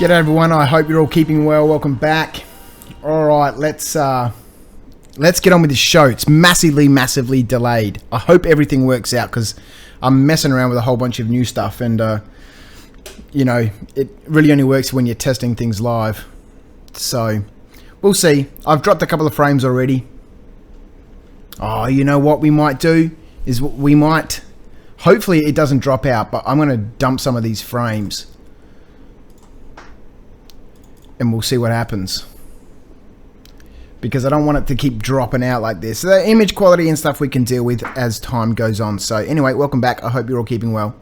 G'day everyone, I hope you're all keeping well. Welcome back. Alright, let's get on with this show. It's massively delayed. I hope everything works out because I'm messing around with a whole bunch of new stuff and you know, it really only works when you're testing things live. So, we'll see. I've dropped a couple of frames already. Oh, you know what we might do? Is we might... Hopefully it doesn't drop out, but I'm going to dump some of these frames. And we'll see what happens. Because I don't want it to keep dropping out like this. So the image quality and stuff we can deal with as time goes on. So anyway, welcome back. I hope you're all keeping well.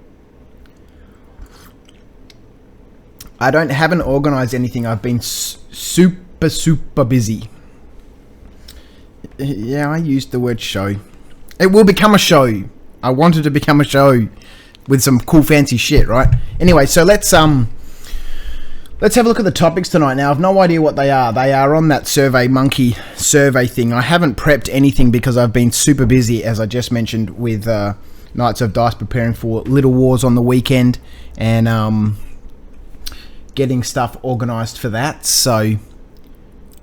I haven't organized anything. I've been super busy. Yeah, I used the word show. It will become a show. I wanted to become a show with some cool fancy shit, right? Anyway, so let's have a look at the topics tonight. Now, I've no idea what they are. They are on that Survey Monkey survey thing. I haven't prepped anything because I've been super busy, as I just mentioned, with Knights of Dice preparing for Little Wars on the weekend and getting stuff organized for that. So,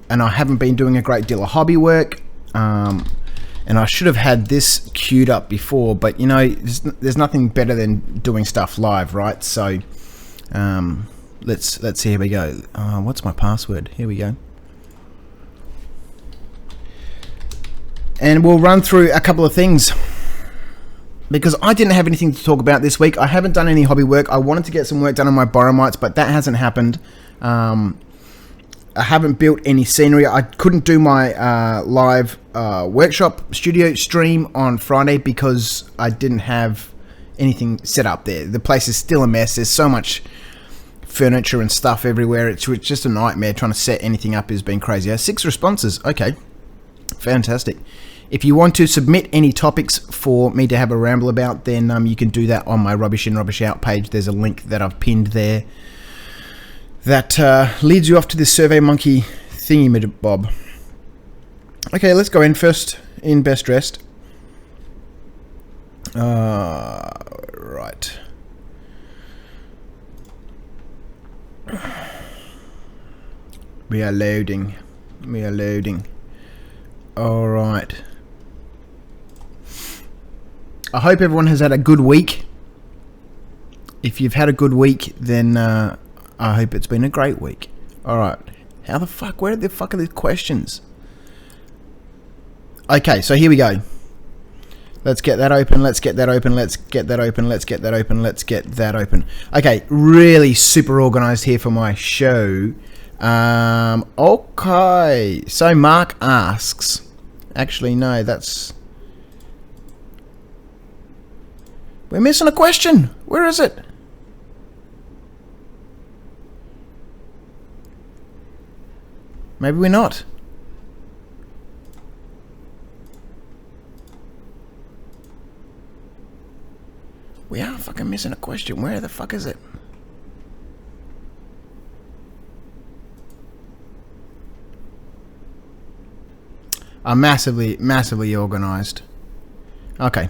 and I haven't been doing a great deal of hobby work. And I should have had this queued up before, but you know, there's nothing better than doing stuff live, right? So, let's see. Here we go. What's my password? Here we go. And we'll run through a couple of things because I didn't have anything to talk about this week. I haven't done any hobby work. I wanted to get some work done on my Boromites, but that hasn't happened. I haven't built any scenery. I couldn't do my live workshop studio stream on Friday because I didn't have anything set up there. The place is still a mess. There's so much furniture and stuff everywhere. It's just a nightmare. Trying to set anything up has been crazy. 6 responses. Okay. Fantastic. If you want to submit any topics for me to have a ramble about, then you can do that on my Rubbish In, Rubbish Out page. There's a link that I've pinned there that leads you off to this Survey Monkey thingy bob. Okay, let's go in first in Best Dressed. Right. We are loading. Alright. I hope everyone has had a good week. If you've had a good week, then I hope it's been a great week. Alright. How the fuck? Where the fuck are these questions? Okay, so here we go. Let's get that open. Let's get that open. Let's get that open. Let's get that open. Let's get that open. Okay, really super organized here for my show. Okay. So Mark asks. Actually, no, that's... We're missing a question. Where is it? Maybe we're not. We are fucking missing a question. Where the fuck is it? I'm massively organized. Okay.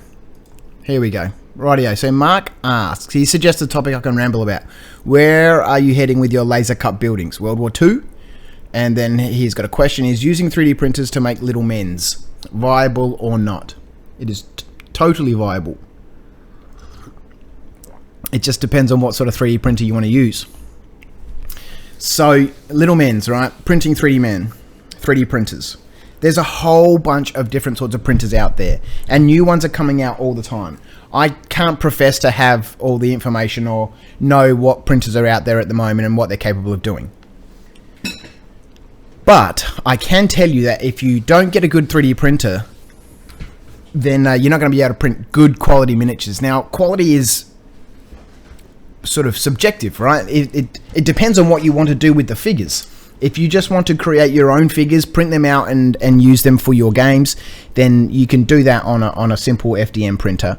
Here we go. Rightio. So Mark asks, he suggests a topic I can ramble about. Where are you heading with your laser cut buildings? World War II? And then he's got a question. Is using 3D printers to make little men's viable or not? It is totally viable. It just depends on what sort of 3D printer you want to use. So, little men's, right? Printing 3D printers. There's a whole bunch of different sorts of printers out there. And new ones are coming out all the time. I can't profess to have all the information or know what printers are out there at the moment and what they're capable of doing. But I can tell you that if you don't get a good 3D printer, then you're not going to be able to print good quality miniatures. Now, quality is sort of subjective, right? It depends on what you want to do with the figures. If you just want to create your own figures, print them out and use them for your games, then you can do that on a simple FDM printer.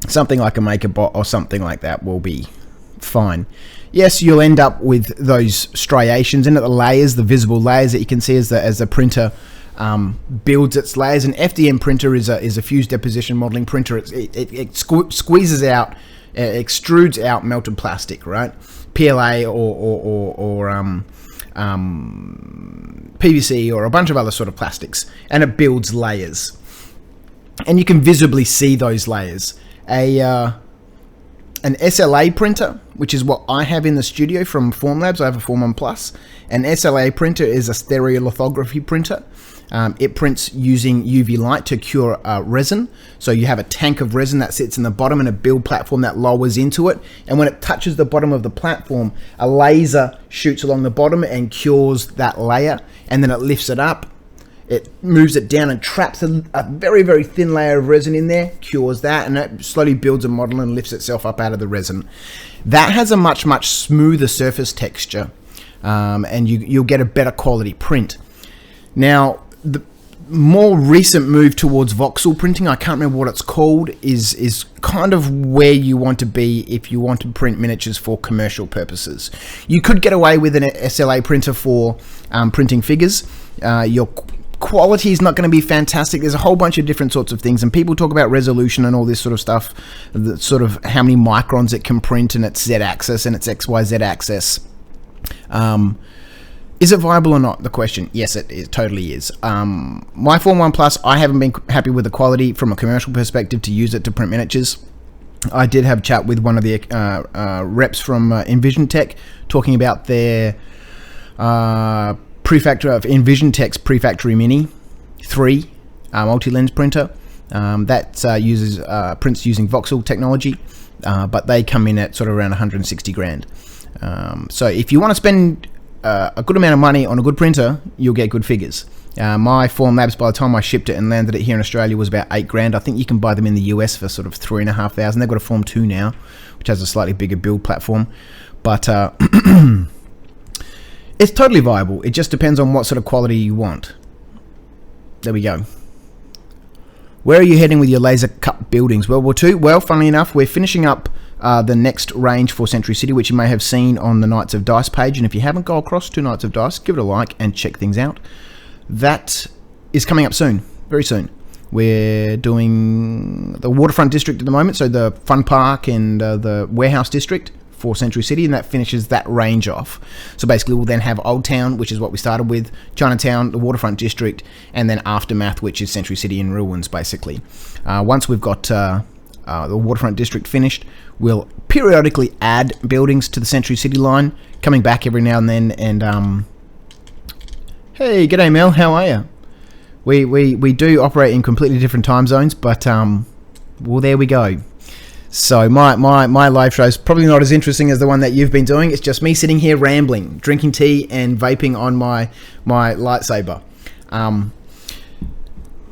Something like a MakerBot or something like that will be fine. Yes, you'll end up with those striations in the layers, the visible layers that you can see as the printer builds its layers. An FDM printer is a fused deposition modeling printer. It squeezes out It extrudes out melted plastic, right? PLA or PVC or a bunch of other sort of plastics, and it builds layers. And you can visibly see those layers. An SLA printer, which is what I have in the studio from Formlabs. I have a Form 1 Plus. An SLA printer is a stereolithography printer. It prints using UV light to cure resin. So you have a tank of resin that sits in the bottom and a build platform that lowers into it. And when it touches the bottom of the platform, a laser shoots along the bottom and cures that layer. And then it lifts it up. It moves it down and traps a very, very thin layer of resin in there, cures that, and it slowly builds a model and lifts itself up out of the resin. That has a much, much smoother surface texture, and you'll get a better quality print. Now, the more recent move towards voxel printing, I can't remember what it's called, is kind of where you want to be if you want to print miniatures for commercial purposes. You could get away with an SLA printer for printing figures. Your quality is not going to be fantastic. There's a whole bunch of different sorts of things, and people talk about resolution and all this sort of stuff, the sort of how many microns it can print and its Z-axis and its XYZ axis. Is it viable or not? The question, yes, it totally is. My Form 1 Plus, I haven't been happy with the quality from a commercial perspective to use it to print miniatures. I did have a chat with one of the reps from Envision Tech talking about their prefactor of Envision Tech's Prefactory Mini 3 multi-lens printer that uses prints using voxel technology, but they come in at sort of around 160 grand. So if you want to spend a good amount of money on a good printer, you'll get good figures. My Formlabs, by the time I shipped it and landed it here in Australia, was about 8 grand. I think you can buy them in the US for sort of 3,500. They've got a Form 2 now, which has a slightly bigger build platform, but it's totally viable. It just depends on what sort of quality you want. There we go. Where are you heading with your laser cut buildings? World War II? Well, funnily enough, we're finishing up the next range for Century City, which you may have seen on the Knights of Dice page. And if you haven't, go across to Knights of Dice, give it a like and check things out. That is coming up soon, very soon. We're doing the waterfront district at the moment, so the fun park and the warehouse district for Century City, and that finishes that range off. So basically we'll then have Old Town, which is what we started with, Chinatown, the waterfront district, and then Aftermath, which is Century City in ruins, basically. Once we've got the waterfront district finished, we'll periodically add buildings to the Century City line, coming back every now and then. And hey, g'day Mel, how are you? We do operate in completely different time zones, but well, there we go. So my live show is probably not as interesting as the one that you've been doing. It's just me sitting here rambling, drinking tea and vaping on my lightsaber.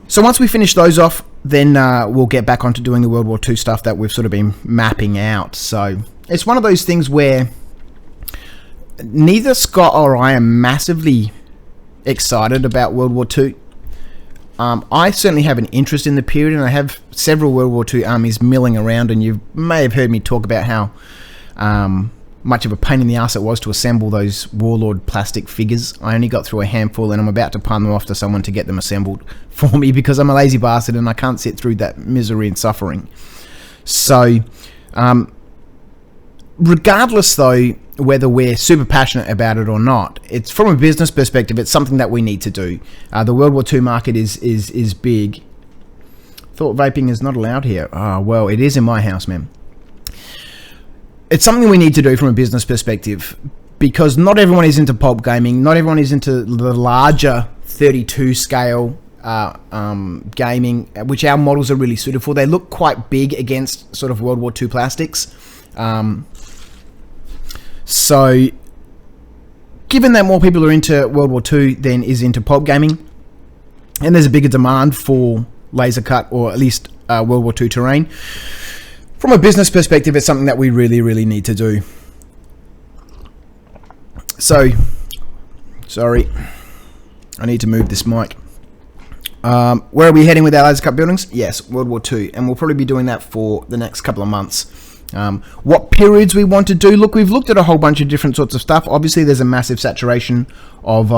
So once we finish those off, then we'll get back onto doing the World War II stuff that we've sort of been mapping out. So it's one of those things where neither Scott or I are massively excited about World War II. I certainly have an interest in the period, and I have several World War II armies milling around, and you may have heard me talk about how much of a pain in the ass it was to assemble those Warlord plastic figures. I only got through a handful, and I'm about to palm them off to someone to get them assembled for me because I'm a lazy bastard and I can't sit through that misery and suffering. So, regardless though, whether we're super passionate about it or not, it's from a business perspective, it's something that we need to do. The World War II market is big. Thought vaping is not allowed here. Oh, well, it is in my house, man. It's something we need to do from a business perspective because not everyone is into pulp gaming. Not everyone is into the larger 32 scale gaming, which our models are really suited for. They look quite big against sort of World War II plastics. So, given that more people are into World War II than is into pulp gaming, and there's a bigger demand for laser cut or at least World War II terrain, from a business perspective, it's something that we really, really need to do. So, sorry, I need to move this mic. Where are we heading with our laser cut buildings? Yes, World War II, and we'll probably be doing that for the next couple of months. What periods we want to do? Look, we've looked at a whole bunch of different sorts of stuff. Obviously, there's a massive saturation of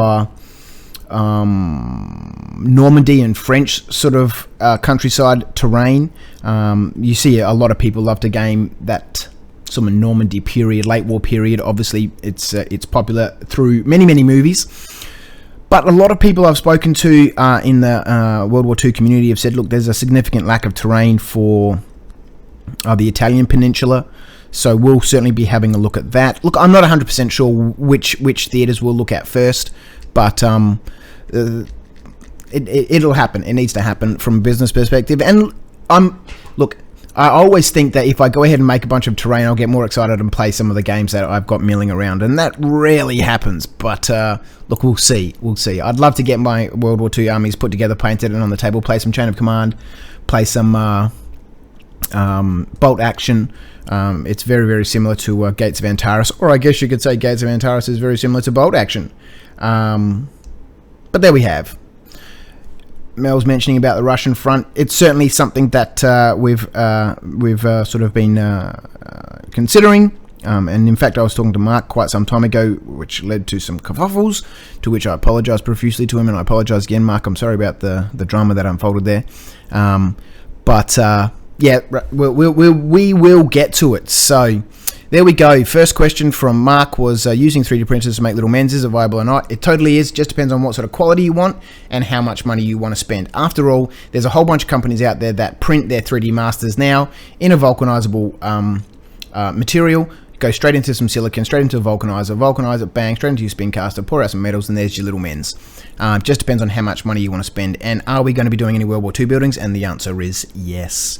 Normandy and French sort of countryside terrain. You see a lot of people love to game that sort of Normandy period, late war period. Obviously, it's popular through many movies. But a lot of people I've spoken to in the World War II community have said, look, there's a significant lack of terrain for the Italian peninsula. So we'll certainly be having a look at that. Look, I'm not 100% sure which theatres we'll look at first, but it'll happen. It needs to happen from a business perspective. And I always think that if I go ahead and make a bunch of terrain, I'll get more excited and play some of the games that I've got milling around, and that rarely happens. But look, we'll see. I'd love to get my World War II armies put together, painted, and on the table, play some Chain of Command, play some bolt action. It's very similar to Gates of Antares, or I guess you could say Gates of Antares is very similar to bolt action. But there we have. Mel's mentioning about the Russian front. It's certainly something that we've sort of been considering. And in fact, I was talking to Mark quite some time ago, which led to some kerfuffles, to which I apologise profusely to him, and I apologise again, Mark. I'm sorry about the drama that unfolded there. Yeah, we will get to it. So there we go. First question from Mark was using 3D printers to make little men's, is it viable or not? It totally is. Just depends on what sort of quality you want and how much money you want to spend. After all, there's a whole bunch of companies out there that print their 3D masters now in a vulcanizable material. Go straight into some silicon, straight into a vulcanize it, bang, straight into your spin caster, pour out some metals, and there's your little men's. Just depends on how much money you want to spend. And are we going to be doing any World War II buildings? And the answer is yes.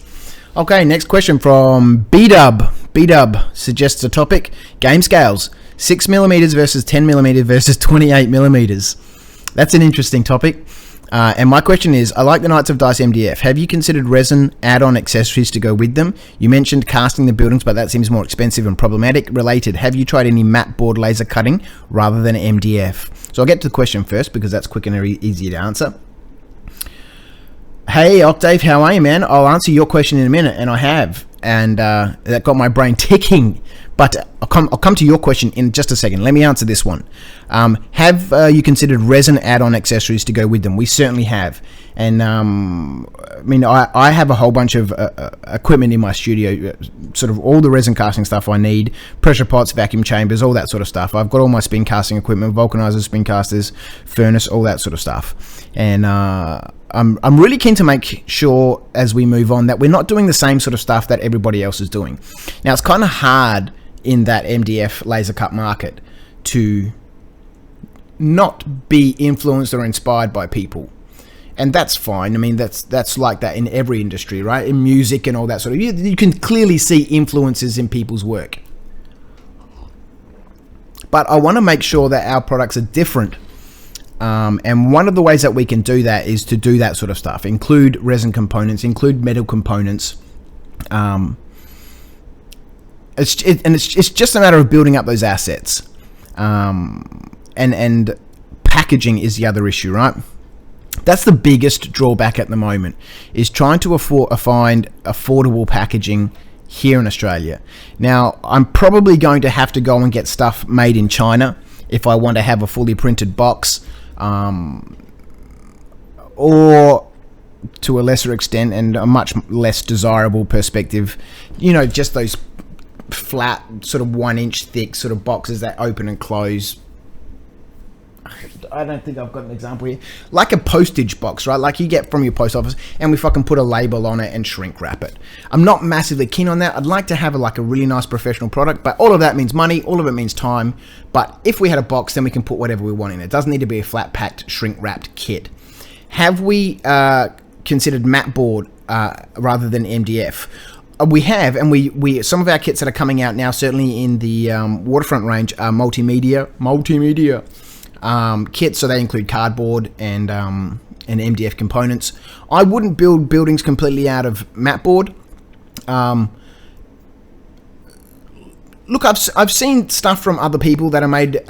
Okay, next question from B-Dub. B-Dub suggests a topic: game scales, 6mm versus 10mm versus 28mm. That's an interesting topic. And my question is, I like the Knights of Dice MDF. Have you considered resin add-on accessories to go with them? You mentioned casting the buildings, but that seems more expensive and problematic. Related, have you tried any matte board laser cutting rather than MDF? So I'll get to the question first because that's quick and easier to answer. Hey, Octave, how are you, man? I'll answer your question in a minute, and I have. And that got my brain ticking. But I'll come to your question in just a second. Let me answer this one. Have you considered resin add-on accessories to go with them? We certainly have. And I mean, I have a whole bunch of equipment in my studio, sort of all the resin casting stuff I need, pressure pots, vacuum chambers, all that sort of stuff. I've got all my spin casting equipment, vulcanizers, spin casters, furnace, all that sort of stuff. And I'm really keen to make sure as we move on that we're not doing the same sort of stuff that everybody else is doing. Now, it's kind of hard in that MDF laser cut market to not be influenced or inspired by people. And that's fine. I mean, that's like that in every industry, right? In music and all that sort of... You can clearly see influences in people's work. But I want to make sure that our products are different. And one of the ways that we can do that is to do that sort of stuff. Include resin components, include metal components. It's just a matter of building up those assets. And packaging is the other issue, right? That's the biggest drawback at the moment, is trying to find affordable packaging here in Australia. Now, I'm probably going to have to go and get stuff made in China if I want to have a fully printed box, or to a lesser extent and a much less desirable perspective, you know, just those flat sort of 1-inch thick sort of boxes that open and close. I don't think I've got an example here. Like a postage box, right? Like you get from your post office, and we fucking put a label on it and shrink wrap it. I'm not massively keen on that. I'd like to have a really nice professional product, but all of that means money, all of it means time. But if we had a box, then we can put whatever we want in it. It doesn't need to be a flat packed, shrink wrapped kit. Have we considered matte board rather than MDF? We have, and we some of our kits that are coming out now, certainly in the waterfront range, are multimedia kits, so they include cardboard and MDF components. I wouldn't build buildings completely out of matte board. Look, I've seen stuff from other people that are made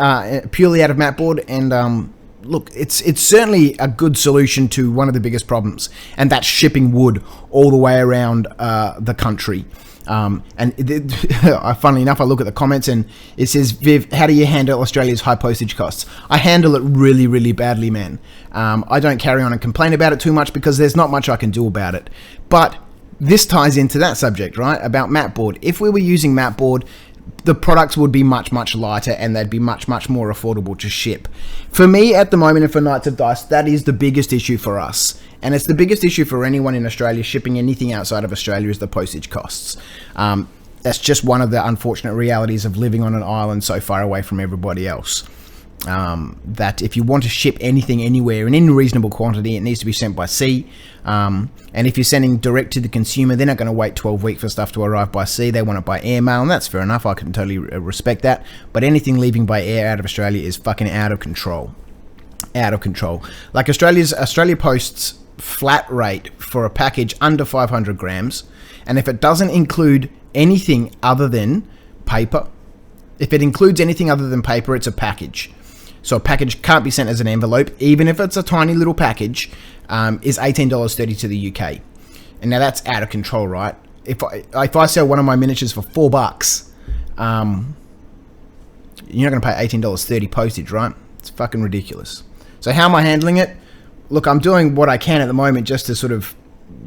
purely out of matte board, and look, it's certainly a good solution to one of the biggest problems, and that's shipping wood all the way around the country. Funnily enough, I look at the comments and it says, Viv, how do you handle Australia's high postage costs? I handle it really, really badly, man. I don't carry on and complain about it too much because there's not much I can do about it. But this ties into that subject, right, about Mapboard. If we were using Mapboard, the products would be much, much lighter and they'd be much, much more affordable to ship. For me, at the moment, and for Knights of Dice, that is the biggest issue for us. And it's the biggest issue for anyone in Australia shipping anything outside of Australia is the postage costs. That's just one of the unfortunate realities of living on an island so far away from everybody else. That if you want to ship anything anywhere in any reasonable quantity, it needs to be sent by sea. And if you're sending direct to the consumer, they're not going to wait 12 weeks for stuff to arrive by sea. They want it by airmail, and that's fair enough. I can totally respect that. But anything leaving by air out of Australia is fucking out of control. Out of control. Like Australia Post's flat rate for a package under 500 grams, and if it doesn't include anything other than paper, if it includes anything other than paper, it's a package. So a package can't be sent as an envelope, even if it's a tiny little package, is $18.30 to the UK. And now that's out of control, right? If I sell one of my miniatures for $4, you're not going to pay $18.30 postage, right? It's fucking ridiculous. So how am I handling it? Look, I'm doing what I can at the moment just to sort of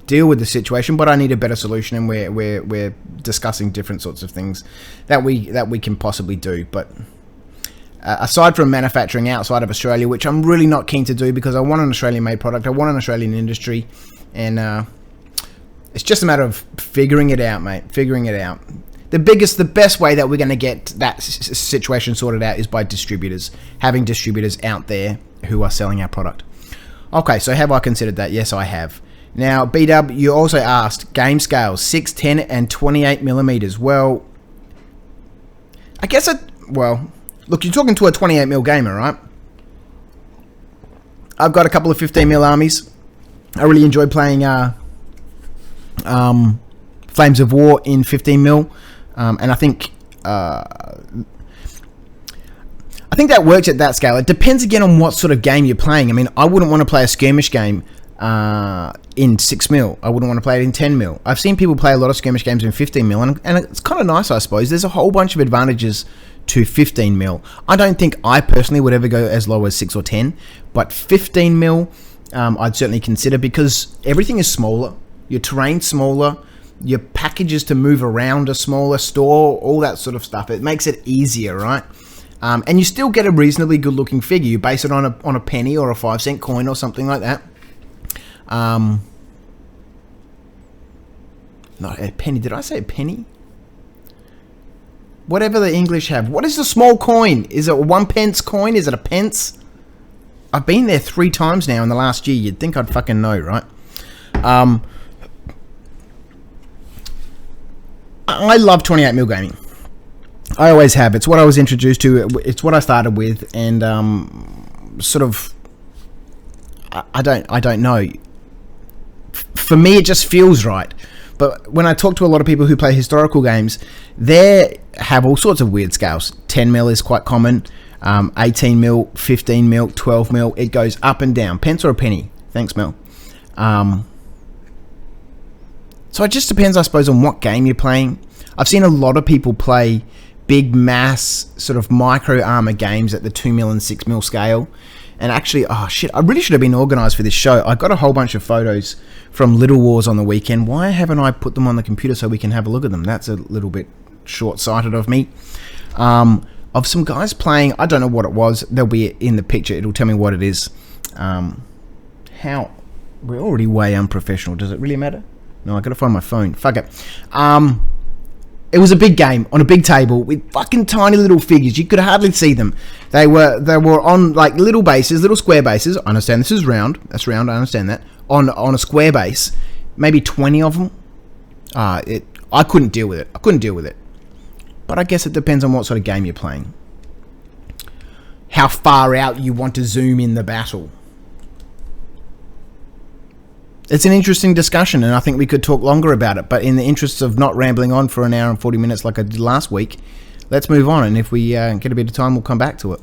deal with the situation, but I need a better solution, and we're discussing different sorts of things that we can possibly do. But aside from manufacturing outside of Australia, which I'm really not keen to do because I want an Australian-made product, I want an Australian industry, and it's just a matter of figuring it out, mate. Figuring it out. The best way that we're going to get that situation sorted out is by distributors, having distributors out there who are selling our product. Okay, so have I considered that? Yes, I have. Now, BW, you also asked game scales, 6, 10, and 28 millimeters. Well, I guess look, you're talking to a 28mm gamer, right? I've got a couple of 15mm armies. I really enjoy playing Flames of War in 15mm, and I think that works at that scale. It depends again on what sort of game you're playing. I mean, I wouldn't want to play a skirmish game in 6mm. I wouldn't want to play it in 10mm. I've seen people play a lot of skirmish games in 15mm, and it's kind of nice, I suppose. There's a whole bunch of advantages to 15mm. I don't think I personally would ever go as low as 6 or 10, but 15mm I'd certainly consider, because everything is smaller, your terrain's smaller, your packages to move around are smaller, store, all that sort of stuff. It makes it easier, right? And you still get a reasonably good looking figure. You base it on a penny or a 5-cent coin or something like that. Not a penny. Did I say a penny? Whatever the English have. What is a small coin? Is it a 1p coin? Is it a pence? I've been there 3 times now in the last year. You'd think I'd fucking know, right? I love 28mm gaming. I always have. It's what I was introduced to. It's what I started with, and sort of, I don't know. For me, it just feels right. But when I talk to a lot of people who play historical games, they have all sorts of weird scales. 10mm is quite common. 18mm, 15mm, 12mm. It goes up and down. Pence or a penny? Thanks, Mel. So it just depends, I suppose, on what game you're playing. I've seen a lot of people play big mass sort of micro armor games at the 2mm and 6mm scale. And actually, oh shit, I really should have been organized for this show. I got a whole bunch of photos from Little Wars on the weekend. Why haven't I put them on the computer so we can have a look at them? That's a little bit short-sighted of me. Of some guys playing, I don't know what it was. They'll be in the picture. It'll tell me what it is. How? We're already way unprofessional. Does it really matter? No, I gotta find my phone. Fuck it. It was a big game on a big table with fucking tiny little figures. You could hardly see them. They were on like little bases, little square bases. I understand this is round. That's round. I understand that. On a square base, maybe 20 of them. I couldn't deal with it. But I guess it depends on what sort of game you're playing. How far out you want to zoom in the battle. It's an interesting discussion, and I think we could talk longer about it. But in the interests of not rambling on for an hour and 40 minutes like I did last week, let's move on. And if we get a bit of time, we'll come back to it.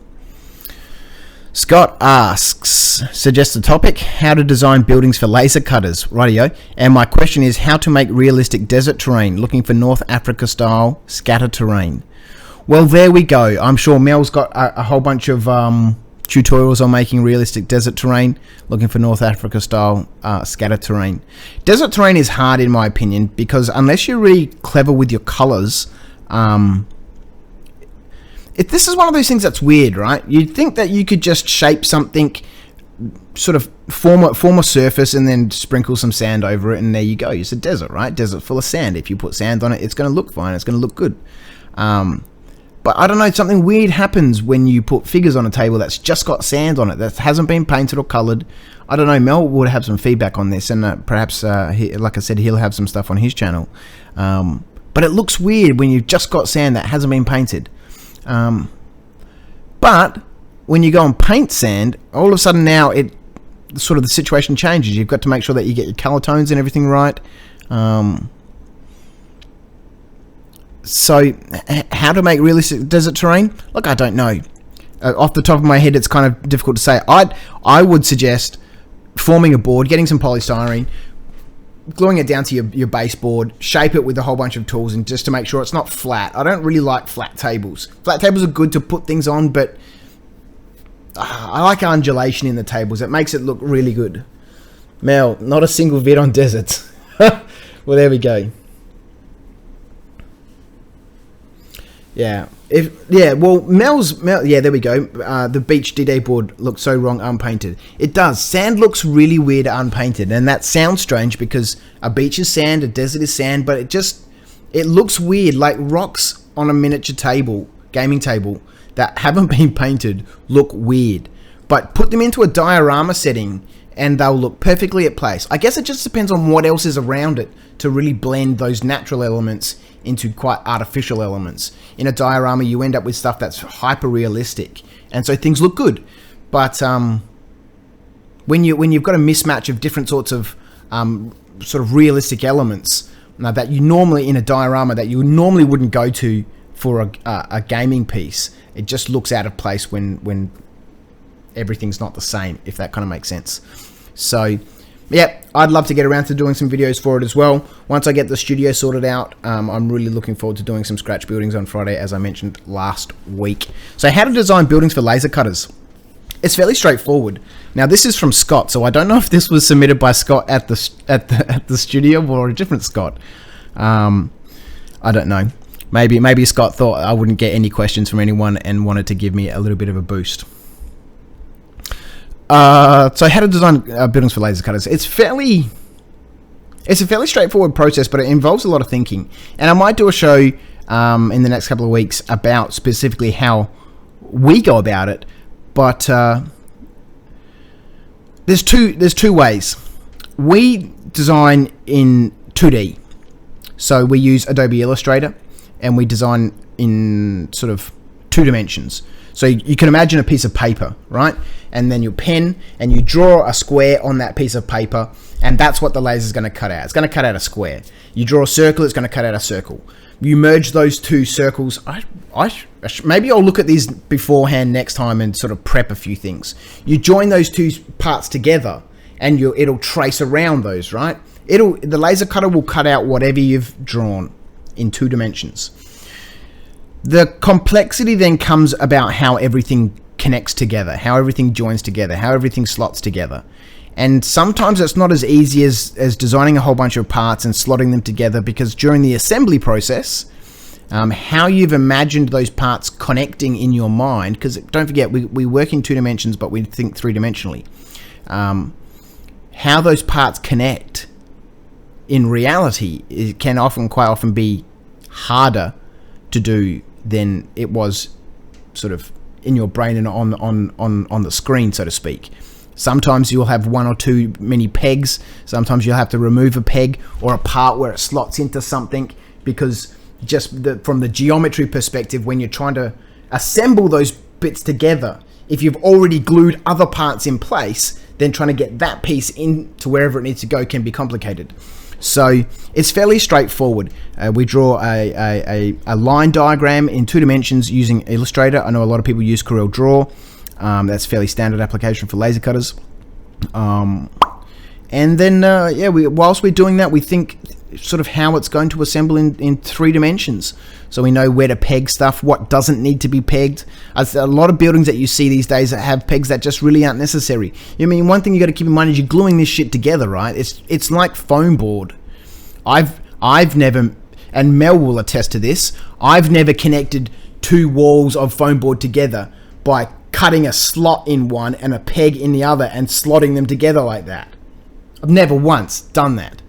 Scott asks, suggest a topic, how to design buildings for laser cutters, rightio. And my question is how to make realistic desert terrain, looking for North Africa style scatter terrain. Well, there we go. I'm sure Mel's got a whole bunch of tutorials on making realistic desert terrain, looking for North Africa style scatter terrain. Desert terrain is hard in my opinion, because unless you're really clever with your colors, this is one of those things that's weird, right? You'd think that you could just shape something, sort of form a surface and then sprinkle some sand over it, and there you go. It's a desert, right? Desert full of sand. If you put sand on it, it's going to look fine. It's going to look good. But I don't know, something weird happens when you put figures on a table that's just got sand on it, that hasn't been painted or coloured. I don't know, Mel would have some feedback on this, and perhaps, like I said, he'll have some stuff on his channel. But it looks weird when you've just got sand that hasn't been painted. But when you go and paint sand, all of a sudden now sort of the situation changes. You've got to make sure that you get your color tones and everything right. So how to make realistic desert terrain? Look, I don't know. Off the top of my head, it's kind of difficult to say. I would suggest forming a board, getting some polystyrene, gluing it down to your baseboard, shape it with a whole bunch of tools, and just to make sure it's not flat. I don't really like flat tables. Flat tables are good to put things on, but I like undulation in the tables. It makes it look really good. Mel, not a single vid on deserts. Well, there we go. Yeah. Mel, there we go. The beach D-Day board looks so wrong unpainted. It does. Sand looks really weird unpainted, and that sounds strange because a beach is sand, a desert is sand, but it looks weird, like rocks on a miniature table, gaming table, that haven't been painted look weird. But put them into a diorama setting and they'll look perfectly at place. I guess it just depends on what else is around it to really blend those natural elements into quite artificial elements. In a diorama, you end up with stuff that's hyper realistic, and so things look good. But when you've got a mismatch of different sorts of sort of realistic elements that you normally in a diorama that you normally wouldn't go to for a gaming piece, it just looks out of place when everything's not the same, if that kind of makes sense. So yeah, I'd love to get around to doing some videos for it as well. Once I get the studio sorted out, I'm really looking forward to doing some scratch buildings on Friday, as I mentioned last week. So how to design buildings for laser cutters. It's fairly straightforward. Now this is from Scott, so I don't know if this was submitted by Scott at the studio or a different Scott. I don't know. Maybe Scott thought I wouldn't get any questions from anyone and wanted to give me a little bit of a boost. So how to design buildings for laser cutters. It's a fairly straightforward process, but it involves a lot of thinking. And I might do a show in the next couple of weeks about specifically how we go about it. But there's two ways. We design in 2D. So we use Adobe Illustrator and we design in sort of 2 dimensions. So you can imagine a piece of paper, right? And then your pen, and you draw a square on that piece of paper, and that's what the laser is going to cut out. It's going to cut out a square. You draw a circle, it's going to cut out a circle. You merge those 2 circles. Maybe I'll look at these beforehand next time and sort of prep a few things. You join those 2 parts together, and it'll trace around those, right? The laser cutter will cut out whatever you've drawn in 2 dimensions. The complexity then comes about how everything connects together, how everything joins together, how everything slots together. And sometimes it's not as easy as designing a whole bunch of parts and slotting them together, because during the assembly process, how you've imagined those parts connecting in your mind, because don't forget, we work in 2 dimensions, but we think 3-dimensionally. How those parts connect in reality can quite often be harder to do than it was sort of in your brain and on the screen, so to speak. Sometimes you'll have 1 or 2 mini pegs. Sometimes you'll have to remove a peg or a part where it slots into something, because from the geometry perspective, when you're trying to assemble those bits together, if you've already glued other parts in place, then trying to get that piece into wherever it needs to go can be complicated. So it's fairly straightforward. We draw a line diagram in 2 dimensions using Illustrator. I know a lot of people use Corel Draw. That's fairly standard application for laser cutters. And then, yeah, whilst we're doing that, we think sort of how it's going to assemble in 3 dimensions. So we know where to peg stuff, what doesn't need to be pegged. A lot of buildings that you see these days that have pegs that just really aren't necessary. I mean, one thing you got to keep in mind is you're gluing this shit together, right? It's like foam board. I've never, and Mel will attest to this, I've never connected 2 walls of foam board together by cutting a slot in one and a peg in the other and slotting them together like that. I've never once done that.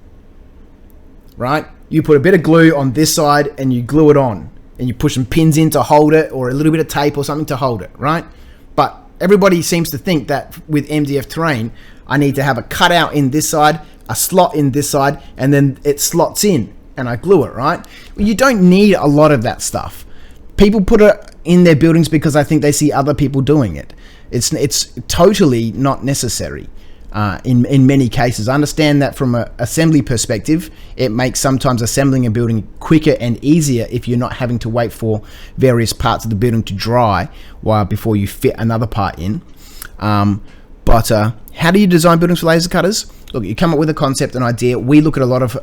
Right? You put a bit of glue on this side and you glue it on, and you push some pins in to hold it, or a little bit of tape or something to hold it, right? But everybody seems to think that with MDF terrain, I need to have a cutout in this side, a slot in this side, and then it slots in and I glue it, right? Well, you don't need a lot of that stuff. People put it in their buildings because I think they see other people doing it. It's totally not necessary. In many cases. I understand that from an assembly perspective, it makes sometimes assembling a building quicker and easier if you're not having to wait for various parts of the building to dry before you fit another part in. But how do you design buildings for laser cutters? Look, you come up with a concept, an idea. We look at a lot of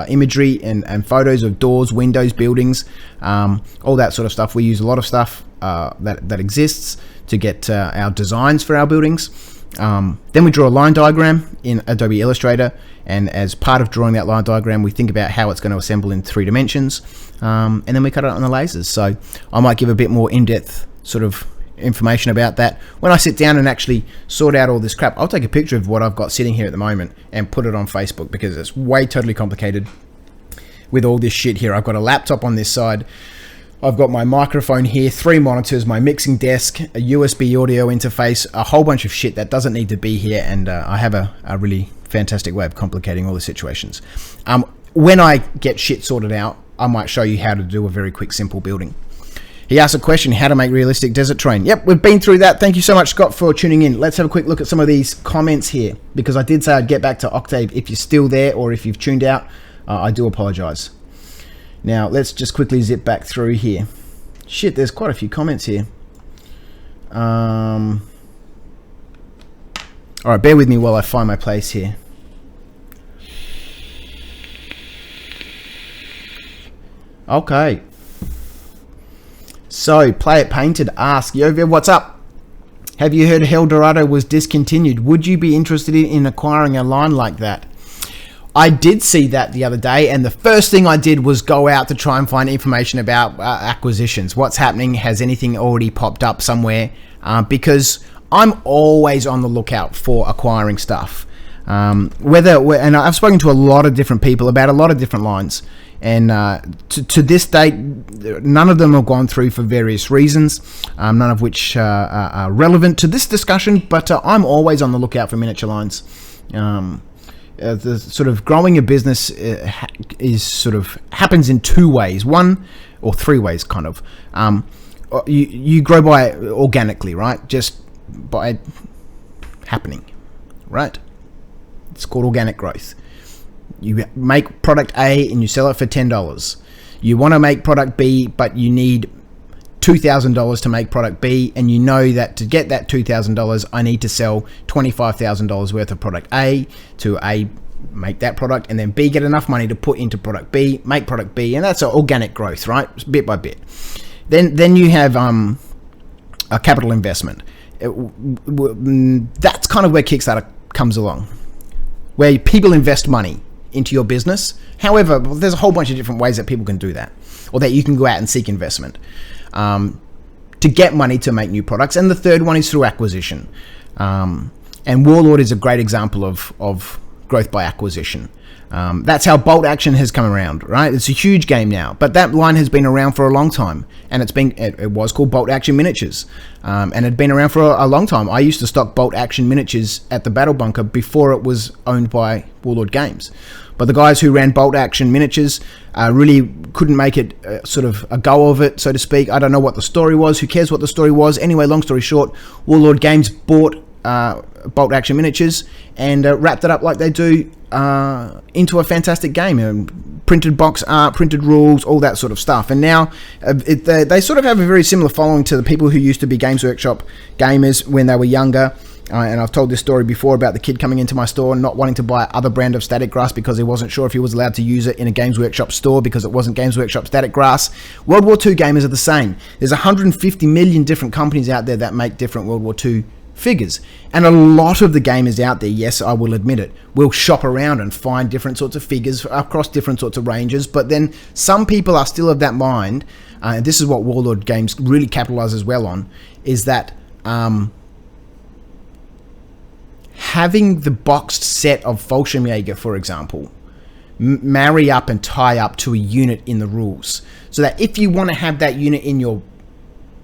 imagery and photos of doors, windows, buildings, all that sort of stuff. We use a lot of stuff that exists to get our designs for our buildings. Then we draw a line diagram in Adobe Illustrator, and as part of drawing that line diagram, we think about how it's going to assemble in 3 dimensions, and then we cut it on the lasers. So I might give a bit more in-depth sort of information about that when I sit down and actually sort out all this crap. I'll take a picture of what I've got sitting here at the moment and put it on Facebook, because it's way totally complicated with all this shit here. I've got a laptop on this side, I've got my microphone here, 3 monitors, my mixing desk, a USB audio interface, a whole bunch of shit that doesn't need to be here, and I have a really fantastic way of complicating all the situations. When I get shit sorted out, I might show you how to do a very quick, simple building. He asked a question, how to make realistic desert terrain. Yep, we've been through that. Thank you so much, Scott, for tuning in. Let's have a quick look at some of these comments here, because I did say I'd get back to Octave. If you're still there or if you've tuned out, I do apologize. Now, let's just quickly zip back through here. Shit, there's quite a few comments here. Alright, bear with me while I find my place here. Okay. So, Play It Painted asks, Yo, Viv, what's up? Have you heard Hell Dorado was discontinued? Would you be interested in acquiring a line like that? I did see that the other day, and the first thing I did was go out to try and find information about acquisitions. What's happening? Has anything already popped up somewhere? Because I'm always on the lookout for acquiring stuff. And I've spoken to a lot of different people about a lot of different lines, and to this date, none of them have gone through for various reasons, none of which are relevant to this discussion, but I'm always on the lookout for miniature lines. The sort of growing a business is sort of happens in 2 ways, 1 or 3 ways, kind of. You grow by organically, right? Just by happening, right? It's called organic growth. You make product A and you sell it for $10. You want to make product B, but you need $2,000 to make product B, and you know that to get that $2,000, I need to sell $25,000 worth of product A to A, make that product, and then B, get enough money to put into product B, make product B, and that's organic growth, right? Bit by bit. Then you have a capital investment. That's kind of where Kickstarter comes along, where people invest money into your business. However, there's a whole bunch of different ways that people can do that, or that you can go out and seek investment to get money to make new products. And the third one is through acquisition. And Warlord is a great example of growth by acquisition. That's how bolt action has come around, right? It's a huge game now, but that line has been around for a long time, and it was called Bolt Action Miniatures, and it had been around for a long time. I used to stock Bolt Action Miniatures at the Battle Bunker before it was owned by Warlord Games. But the guys who ran Bolt Action Miniatures really couldn't make it sort of a go of it, so to speak. I don't know what the story was. Who cares what the story was? Anyway, long story short, Warlord Games bought Bolt Action Miniatures and wrapped it up like they do into a fantastic game. printed box art, printed rules, all that sort of stuff. And now they sort of have a very similar following to the people who used to be Games Workshop gamers when they were younger. And I've told this story before about the kid coming into my store and not wanting to buy other brand of static grass because he wasn't sure if he was allowed to use it in a Games Workshop store because it wasn't Games Workshop static grass. World War II gamers are the same. There's 150 million different companies out there that make different World War II figures. And a lot of the gamers out there, yes, I will admit it, will shop around and find different sorts of figures across different sorts of ranges. But then some people are still of that mind, and this is what Warlord Games really capitalizes well on, is that having the boxed set of Fallschirmjäger, for example, marry up and tie up to a unit in the rules. So that if you want to have that unit in your,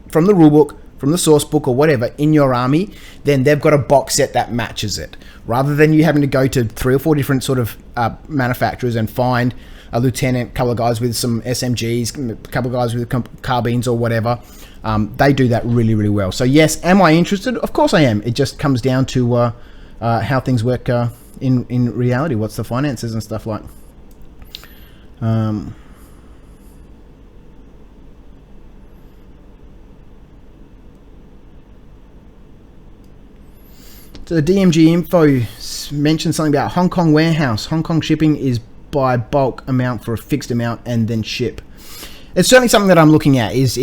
from the rulebook, from the source book or whatever, in your army, then they've got a box set that matches it. Rather than you having to go to 3 or 4 different sort of manufacturers and find a lieutenant, a couple of guys with some SMGs, a couple of guys with carbines or whatever. They do that really, really well. So yes, am I interested? Of course I am. It just comes down to how things work in reality. What's the finances and stuff like. So the DMG info mentioned something about Hong Kong warehouse. Hong Kong shipping is by bulk amount for a fixed amount and then ship. It's certainly something that I'm looking at is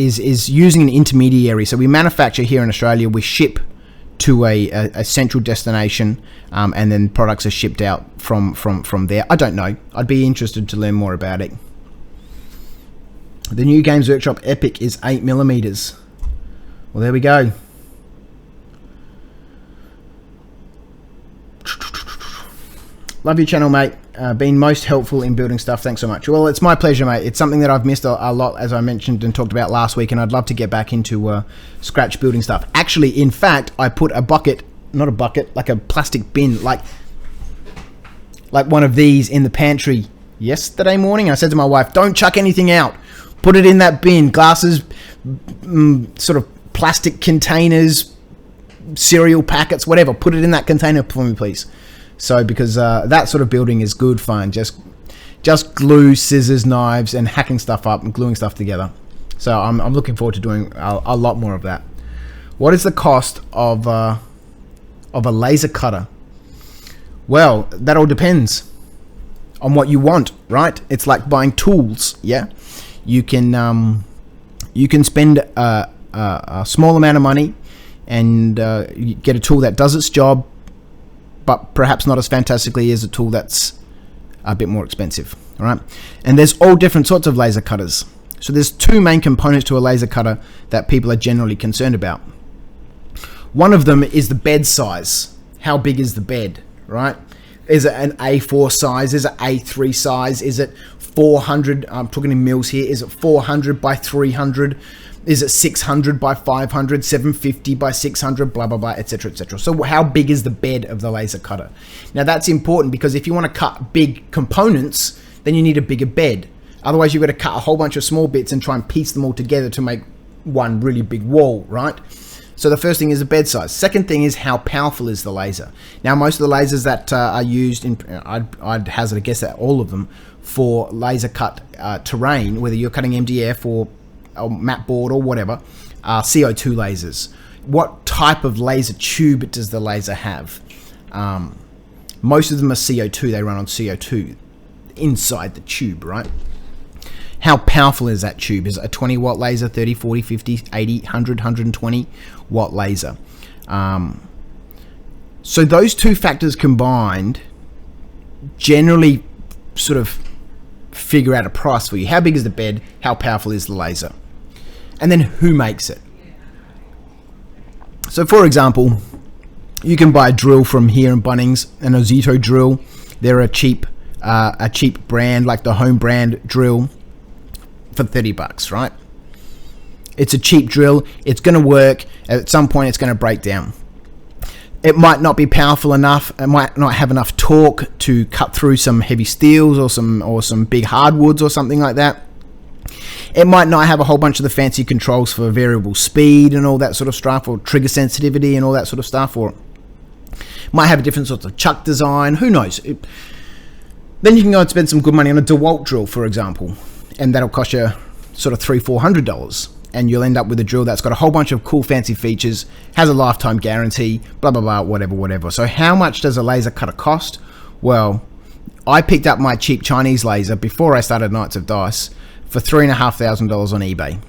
using an intermediary. So we manufacture here in Australia, we ship to a central destination, and then products are shipped out from there. I don't know. I'd be interested to learn more about it. The new Games Workshop Epic is 8mm. Well, there we go. Love your channel, mate. Been most helpful in building stuff. Thanks so much. Well, it's my pleasure, mate. It's something that I've missed a lot, as I mentioned and talked about last week, and I'd love to get back into scratch building stuff. Actually, in fact, I put a bucket, not a bucket, like a plastic bin, like one of these in the pantry yesterday morning. I said to my wife, don't chuck anything out. Put it in that bin. Glasses, sort of plastic containers, cereal packets, whatever. Put it in that container for me, please. So because that sort of building is good fun, just glue, scissors, knives, and hacking stuff up and gluing stuff together. So I'm looking forward to doing a lot more of that. What is the cost of a laser cutter? Well, that all depends on what you want, right? It's like buying tools. Yeah, you can spend a small amount of money and you get a tool that does its job, but perhaps not as fantastically as a tool that's a bit more expensive, all right? And there's all different sorts of laser cutters. So there's 2 main components to a laser cutter that people are generally concerned about. One of them is the bed size. How big is the bed, right? Is it an A4 size? Is it A3 size? Is it 400? I'm talking in mils here. Is it 400 by 300? Is it 600 by 500, 750 by 600, blah, blah, blah, etc., etc. So how big is the bed of the laser cutter? Now that's important because if you want to cut big components, then you need a bigger bed. Otherwise, you've got to cut a whole bunch of small bits and try and piece them all together to make one really big wall, right? So the first thing is the bed size. Second thing is how powerful is the laser. Now, most of the lasers that are used in, I'd hazard a guess that all of them, for laser cut terrain, whether you're cutting MDF or map board or whatever, are CO2 lasers. What type of laser tube does the laser have? Most of them are CO2. They run on CO2 inside the tube, right? How powerful is that tube? Is it a 20 watt laser, 30, 40, 50, 80, 100, 120 watt laser? So those 2 factors combined generally sort of figure out a price for you. How big is the bed? How powerful is the laser? And then who makes it? So for example, you can buy a drill from here in Bunnings, an Ozito drill. They're a cheap brand, like the home brand drill, for $30, right? It's a cheap drill. It's going to work. At some point, it's going to break down. It might not be powerful enough. It might not have enough torque to cut through some heavy steels or some big hardwoods or something like that. It might not have a whole bunch of the fancy controls for variable speed and all that sort of stuff, or trigger sensitivity and all that sort of stuff, or might have a different sort of chuck design. Who knows? Then you can go and spend some good money on a DeWalt drill, for example, and that'll cost you sort of $300-400, and you'll end up with a drill that's got a whole bunch of cool fancy features, has a lifetime guarantee, blah blah blah, whatever. So how much does a laser cutter cost? Well, I picked up my cheap Chinese laser before I started Knights of Dice for $3,500 on eBay.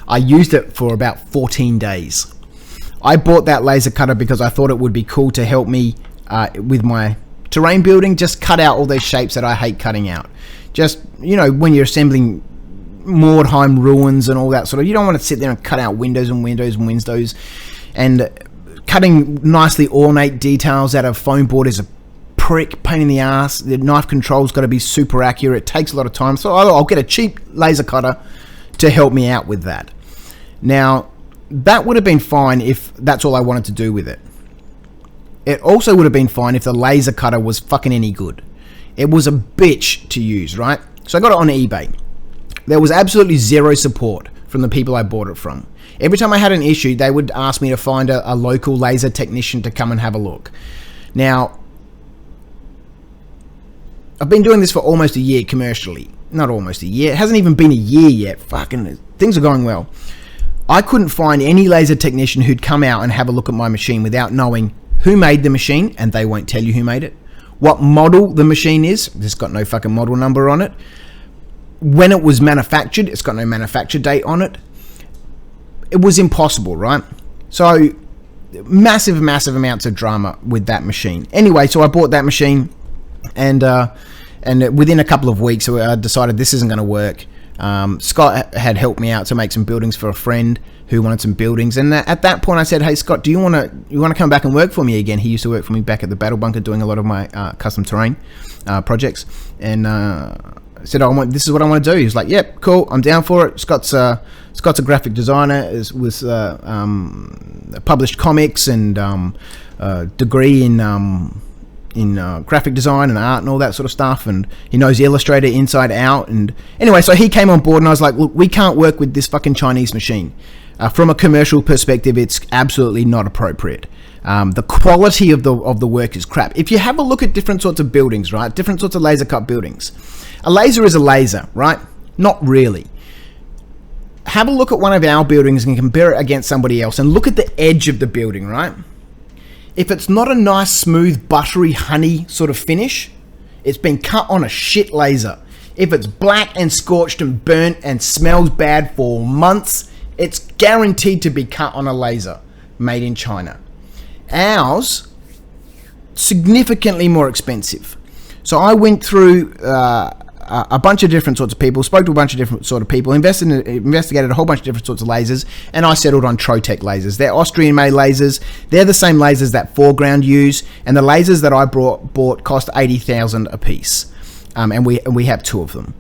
I used it for about 14 days. I bought that laser cutter because I thought it would be cool to help me with my terrain building, just cut out all those shapes that I hate cutting out. Just, you know, when you're assembling Mordheim ruins and all that sort of, you don't want to sit there and cut out windows and windows, and cutting nicely ornate details out of foam board is a prick, pain in the ass. The knife control's got to be super accurate. It takes a lot of time, so I'll get a cheap laser cutter to help me out with that. Now, that would have been fine if that's all I wanted to do with it. It also would have been fine if the laser cutter was fucking any good. It was a bitch to use, right? So I got it on eBay. There was absolutely zero support from the people I bought it from. Every time I had an issue, they would ask me to find a local laser technician to come and have a look. Now, I've been doing this for almost a year commercially. Not almost a year. It hasn't even been a year yet. Fucking things are going well. I couldn't find any laser technician who'd come out and have a look at my machine without knowing who made the machine, and they won't tell you who made it. What model the machine is, it's got no fucking model number on it. When it was manufactured, it's got no manufacture date on it. It was impossible, right? So, massive amounts of drama with that machine. Anyway, so I bought that machine, and within a couple of weeks, I decided this isn't going to work. Scott had helped me out to make some buildings for a friend who wanted some buildings, and at that point I said, hey Scott, do you want to come back and work for me again? He used to work for me back at the Battle Bunker doing a lot of my custom terrain projects, and I said, this is what I want to do. He was like, yep, cool, I'm down for it. Scott's a graphic designer, was published comics and degree in graphic design and art and all that sort of stuff, and he knows Illustrator inside out. And anyway, so he came on board, and I was like, look, we can't work with this fucking Chinese machine. From a commercial perspective, it's absolutely not appropriate. The quality of the work is crap. If you have a look at different sorts of buildings, right, different sorts of laser cut buildings, a laser is a laser, right? Not really. Have a look at one of our buildings and compare it against somebody else, and look at the edge of the building, right? If it's not a nice, smooth, buttery, honey sort of finish, it's been cut on a shit laser. If it's black and scorched and burnt and smells bad for months, it's guaranteed to be cut on a laser made in China. Ours, significantly more expensive. So I went through a bunch of different sorts of people, spoke to a bunch of different sort of people, investigated a whole bunch of different sorts of lasers, and I settled on Trotec lasers. They're Austrian-made lasers. They're the same lasers that Foreground use, and the lasers that I bought cost $80,000 a piece, and we have two of them.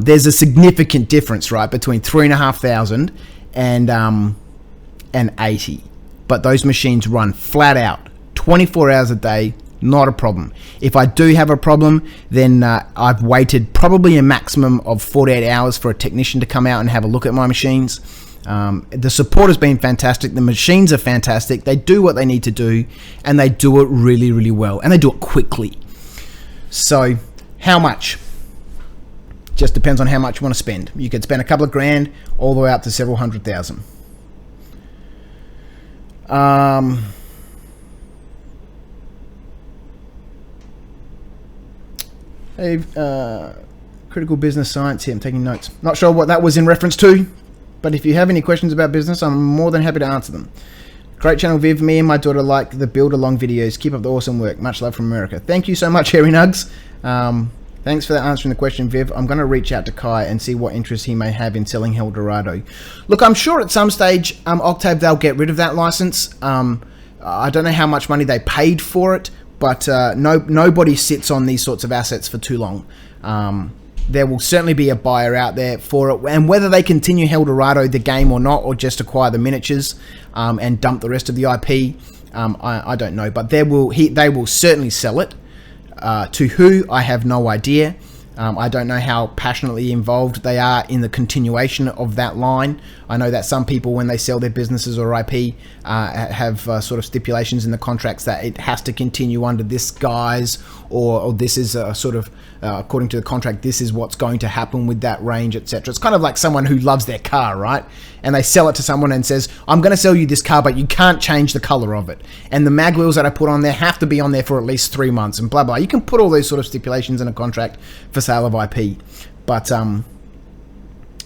There's a significant difference, right, between $3,500 and 80, but those machines run flat out 24 hours a day. Not a problem. If I do have a problem, then I've waited probably a maximum of 48 hours for a technician to come out and have a look at my machines. The support has been fantastic. The machines are fantastic. They do what they need to do, and they do it really, really well, and they do it quickly. So, how much? Just depends on how much you want to spend. You could spend a couple of grand all the way up to several $100,000. Hey, critical business science here. I'm taking notes. Not sure what that was in reference to, but if you have any questions about business, I'm more than happy to answer them. Great channel, Viv. Me and my daughter like the build along videos. Keep up the awesome work. Much love from America. Thank you so much, Hairy Nugs. Thanks for answering the question, Viv. I'm going to reach out to Kai and see what interest he may have in selling Eldorado. Look, I'm sure at some stage, Octave, they'll get rid of that license. I don't know how much money they paid for it, but nobody sits on these sorts of assets for too long. There will certainly be a buyer out there for it, and whether they continue Eldorado, the game, or not, or just acquire the miniatures and dump the rest of the IP, I don't know. But they will certainly sell it. To who, I have no idea. I don't know how passionately involved they are in the continuation of that line. I know that some people, when they sell their businesses or IP, have sort of stipulations in the contracts that it has to continue under this guise or this is a sort of, according to the contract, this is what's going to happen with that range, etc. It's kind of like someone who loves their car, right? And they sell it to someone and says, I'm going to sell you this car, but you can't change the color of it. And the mag wheels that I put on there have to be on there for at least 3 months and blah, blah. You can put all those sort of stipulations in a contract for sale of IP. But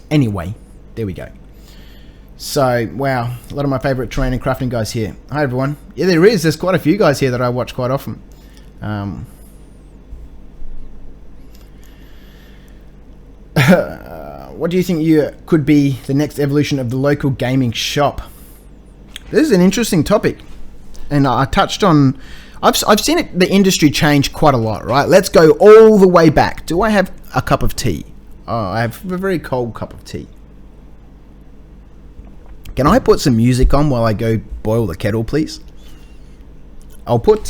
anyway, there we go. So, wow, a lot of my favorite terrain and crafting guys here. Hi, everyone. Yeah, there's quite a few guys here that I watch quite often. What do you think could be the next evolution of the local gaming shop? This is an interesting topic. And I touched on... I've seen the industry change quite a lot, right? Let's go all the way back. Do I have a cup of tea? Oh, I have a very cold cup of tea. Can I put some music on while I go boil the kettle, please? I'll put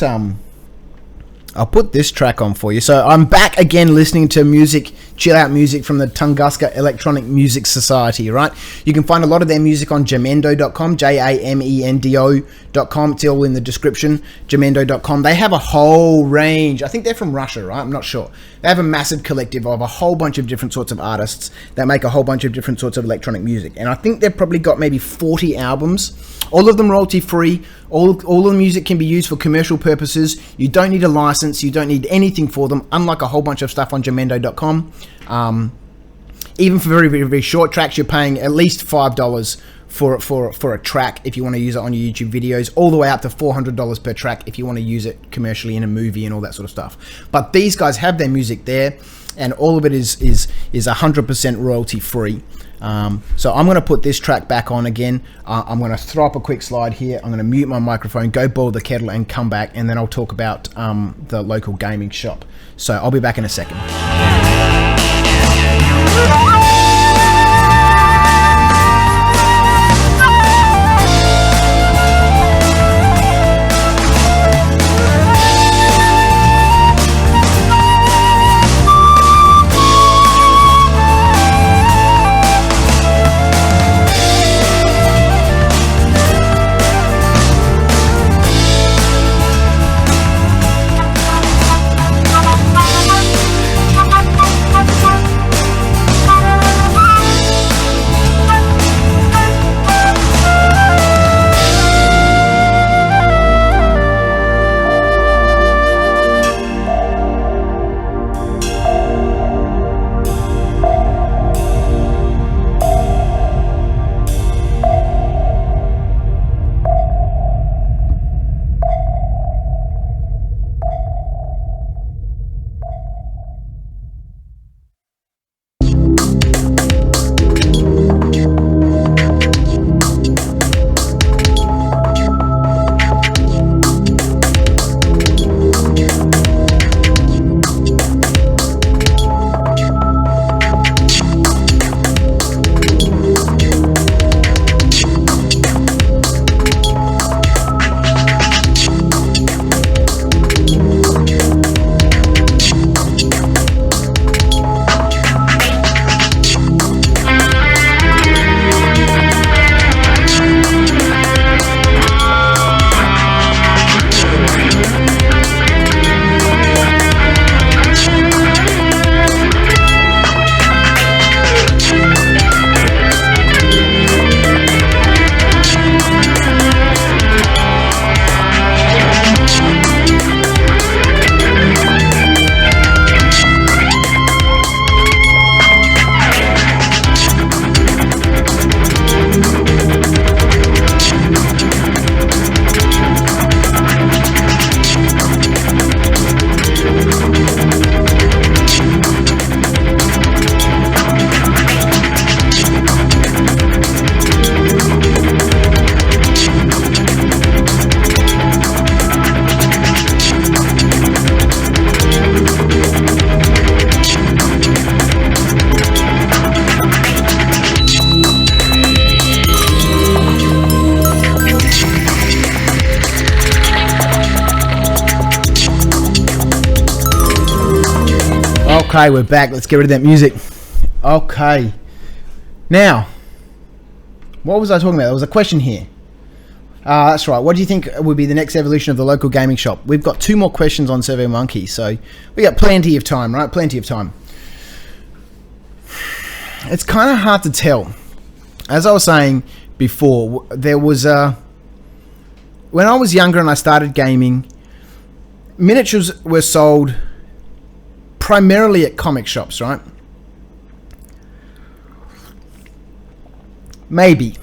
this track on for you. So I'm back again listening to music, chill out music from the Tunguska Electronic Music Society, right? You can find a lot of their music on jamendo.com, jamendo.com. It's all in the description, jamendo.com. They have a whole range. I think they're from Russia, right? I'm not sure. They have a massive collective of a whole bunch of different sorts of artists that make a whole bunch of different sorts of electronic music. And I think they've probably got maybe 40 albums, all of them royalty free. All of the music can be used for commercial purposes. You don't need a license. You don't need anything for them, unlike a whole bunch of stuff on jamendo.com. Even for very, very, very short tracks, you're paying at least $5 for a track if you want to use it on your YouTube videos, all the way up to $400 per track if you want to use it commercially in a movie and all that sort of stuff. But these guys have their music there, and all of it is 100% royalty free. So I'm going to put this track back on again. I'm going to throw up a quick slide here. I'm going to mute my microphone, go boil the kettle, and come back, and then I'll talk about the local gaming shop. So I'll be back in a second. Okay, we're back. Let's get rid of that music. Okay. Now, what was I talking about? There was a question here. That's right. What do you think would be the next evolution of the local gaming shop? We've got 2 more questions on SurveyMonkey, so we got plenty of time, right? Plenty of time. It's kind of hard to tell. As I was saying before, there was when I was younger and I started gaming, miniatures were sold primarily at comic shops, right? Maybe.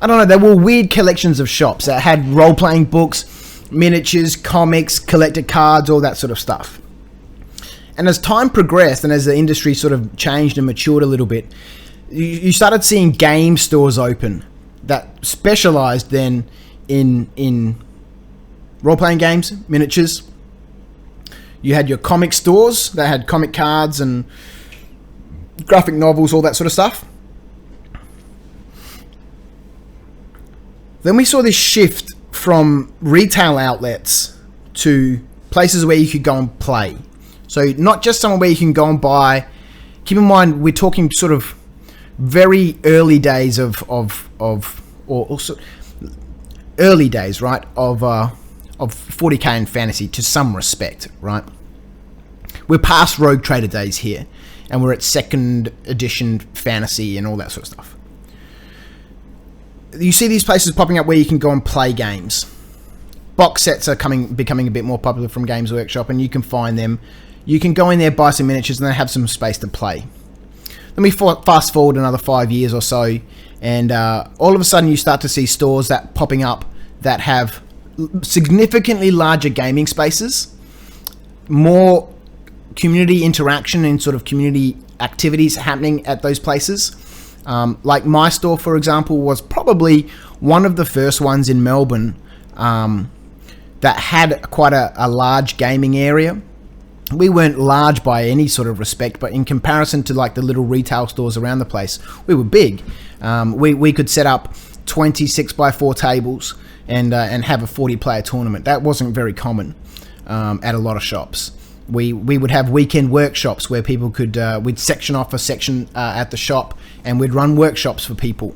I don't know, there were weird collections of shops that had role-playing books, miniatures, comics, collector cards, all that sort of stuff. And as time progressed and as the industry sort of changed and matured a little bit, you started seeing game stores open that specialized then in role-playing games, miniatures. You had your comic stores that had comic cards and graphic novels, all that sort of stuff. Then we saw this shift from retail outlets to places where you could go and play. So not just somewhere where you can go and buy. Keep in mind, we're talking sort of very early days of early days, right? Of 40k and fantasy to some respect, right? We're past Rogue Trader days here, and we're at 2nd edition fantasy and all that sort of stuff. You see these places popping up where you can go and play games. Box sets are becoming a bit more popular from Games Workshop, and you can find them. You can go in there, buy some miniatures, and they have some space to play. Then we fast forward another 5 years or so, and all of a sudden you start to see stores that popping up that have significantly larger gaming spaces, more community interaction and sort of community activities happening at those places. Like my store, for example, was probably one of the first ones in Melbourne that had quite a large gaming area. We weren't large by any sort of respect, but in comparison to like the little retail stores around the place, we were big. We could set up 20 6x4 tables and have a 40-player tournament. That wasn't very common at a lot of shops. We would have weekend workshops where people could, we'd section off a section at the shop, and we'd run workshops for people.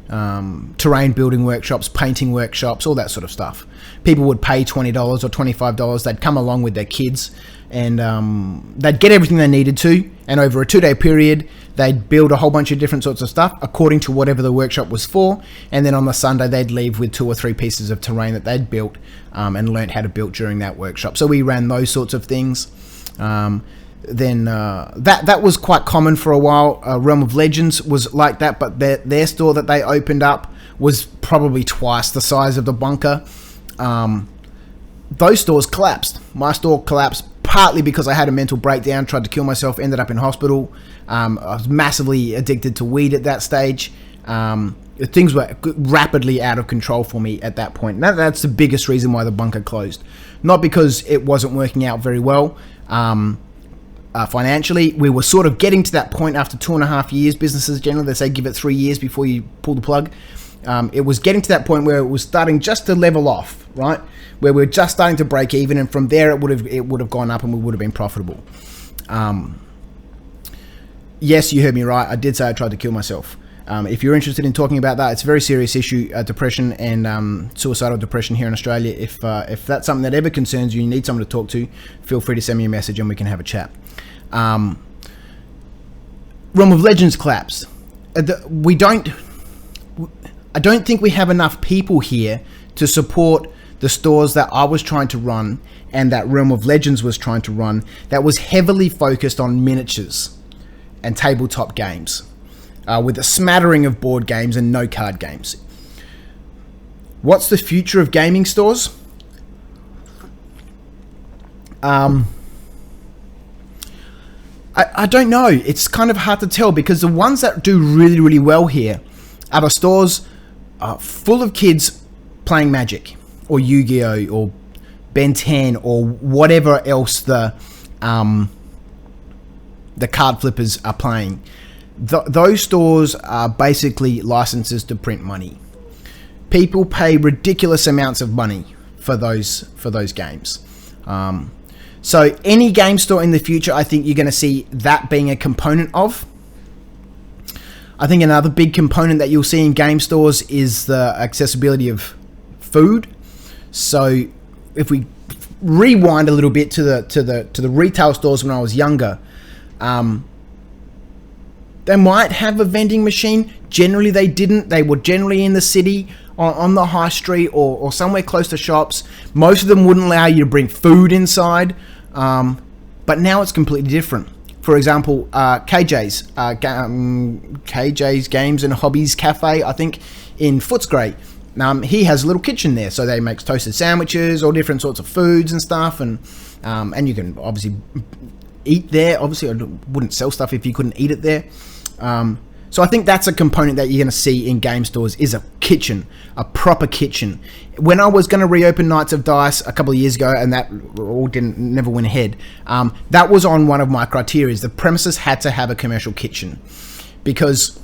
Terrain building workshops, painting workshops, all that sort of stuff. People would pay $20 or $25. They'd come along with their kids, and they'd get everything they needed to, and over a 2-day period, they'd build a whole bunch of different sorts of stuff according to whatever the workshop was for, and then on the Sunday, they'd leave with 2 or 3 pieces of terrain that they'd built and learnt how to build during that workshop. So we ran those sorts of things. Then that was quite common for a while. Realm of Legends was like that, but their store that they opened up was probably twice the size of the bunker. Those stores collapsed. My store collapsed partly because I had a mental breakdown, tried to kill myself, ended up in hospital. I was massively addicted to weed at that stage. Things were rapidly out of control for me at that point. That's the biggest reason why the bunker closed. Not because it wasn't working out very well. Financially, we were sort of getting to that point after 2.5 years. Businesses generally, they say give it 3 years before you pull the plug. It was getting to that point where it was starting just to level off, right? Where we're just starting to break even, and from there it would have gone up and we would have been profitable. Yes, you heard me right. I did say I tried to kill myself. If you're interested in talking about that, it's a very serious issue, depression and suicidal depression here in Australia. If that's something that ever concerns you, you need someone to talk to, feel free to send me a message and we can have a chat. Realm of Legends collapsed. I don't think we have enough people here to support the stores that I was trying to run and that Realm of Legends was trying to run, that was heavily focused on miniatures and tabletop games. With a smattering of board games and no card games. What's the future of gaming stores? I don't know. It's kind of hard to tell, because the ones that do really, really well here are the stores full of kids playing Magic or Yu-Gi-Oh or Ben 10 or whatever else the card flippers are playing. Those stores are basically licenses to print money. People pay ridiculous amounts of money for those games. So any game store in the future, I think you're going to see that being a component of. I think another big component that you'll see in game stores is the accessibility of food. So if we rewind a little bit to the retail stores when I was younger, they might have a vending machine. Generally they didn't. They were generally in the city, on the high street, or somewhere close to shops. Most of them wouldn't allow you to bring food inside, but now it's completely different. For example, KJ's Games and Hobbies Cafe, I think, in Footscray. He has a little kitchen there, so they make toasted sandwiches, all different sorts of foods and stuff, and you can obviously eat there. Obviously, I wouldn't sell stuff if you couldn't eat it there. So I think that's a component that you're going to see in game stores, is a kitchen, a proper kitchen. When I was going to reopen Knights of Dice a couple of years ago, and that all never went ahead, that was on one of my criteria. The premises had to have a commercial kitchen, because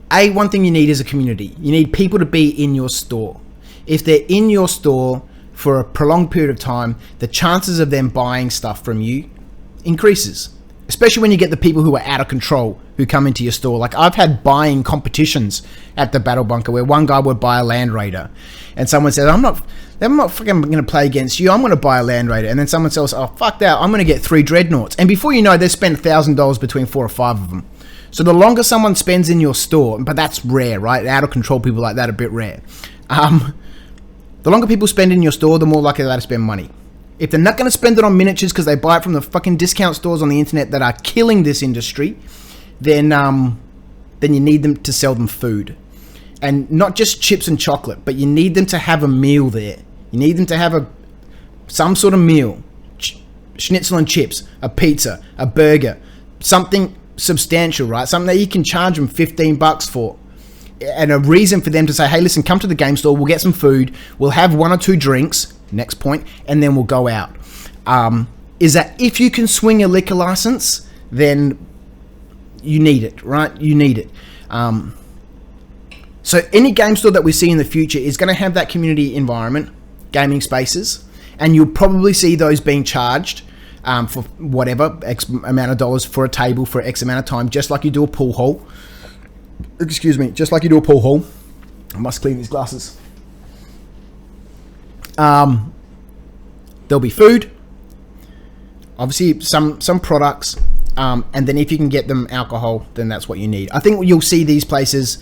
one thing you need is a community. You need people to be in your store. If they're in your store for a prolonged period of time, the chances of them buying stuff from you increases. Especially when you get the people who are out of control who come into your store. Like, I've had buying competitions at the Battle Bunker where one guy would buy a Land Raider, and someone says, I'm not fucking going to play against you, I'm going to buy a Land Raider. And then someone says, oh, fuck that, I'm going to get 3 Dreadnoughts. And before you know, they spend $1,000 between 4 or 5 of them. So the longer someone spends in your store, but that's rare, right? Out of control people like that are a bit rare. The longer people spend in your store, the more likely they are to spend money. If they're not going to spend it on miniatures because they buy it from the fucking discount stores on the internet that are killing this industry, then you need them to sell them food. And not just chips and chocolate, but you need them to have a meal there. You need them to have some sort of meal. Schnitzel and chips, a pizza, a burger, something substantial, right? Something that you can charge them $15 for. And a reason for them to say, hey, listen, come to the game store, we'll get some food, we'll have 1 or 2 drinks, next point, and then we'll go out. Is that if you can swing a liquor license, then you need it, right? You need it. So any game store that we see in the future is going to have that community environment, gaming spaces, and you'll probably see those being charged for whatever, X amount of dollars for a table for X amount of time, just like you do a pool hall. Excuse me, just like you do a pool hall. I must clean these glasses. There'll be food, obviously some products, and then if you can get them alcohol, then that's what you need. I think you'll see these places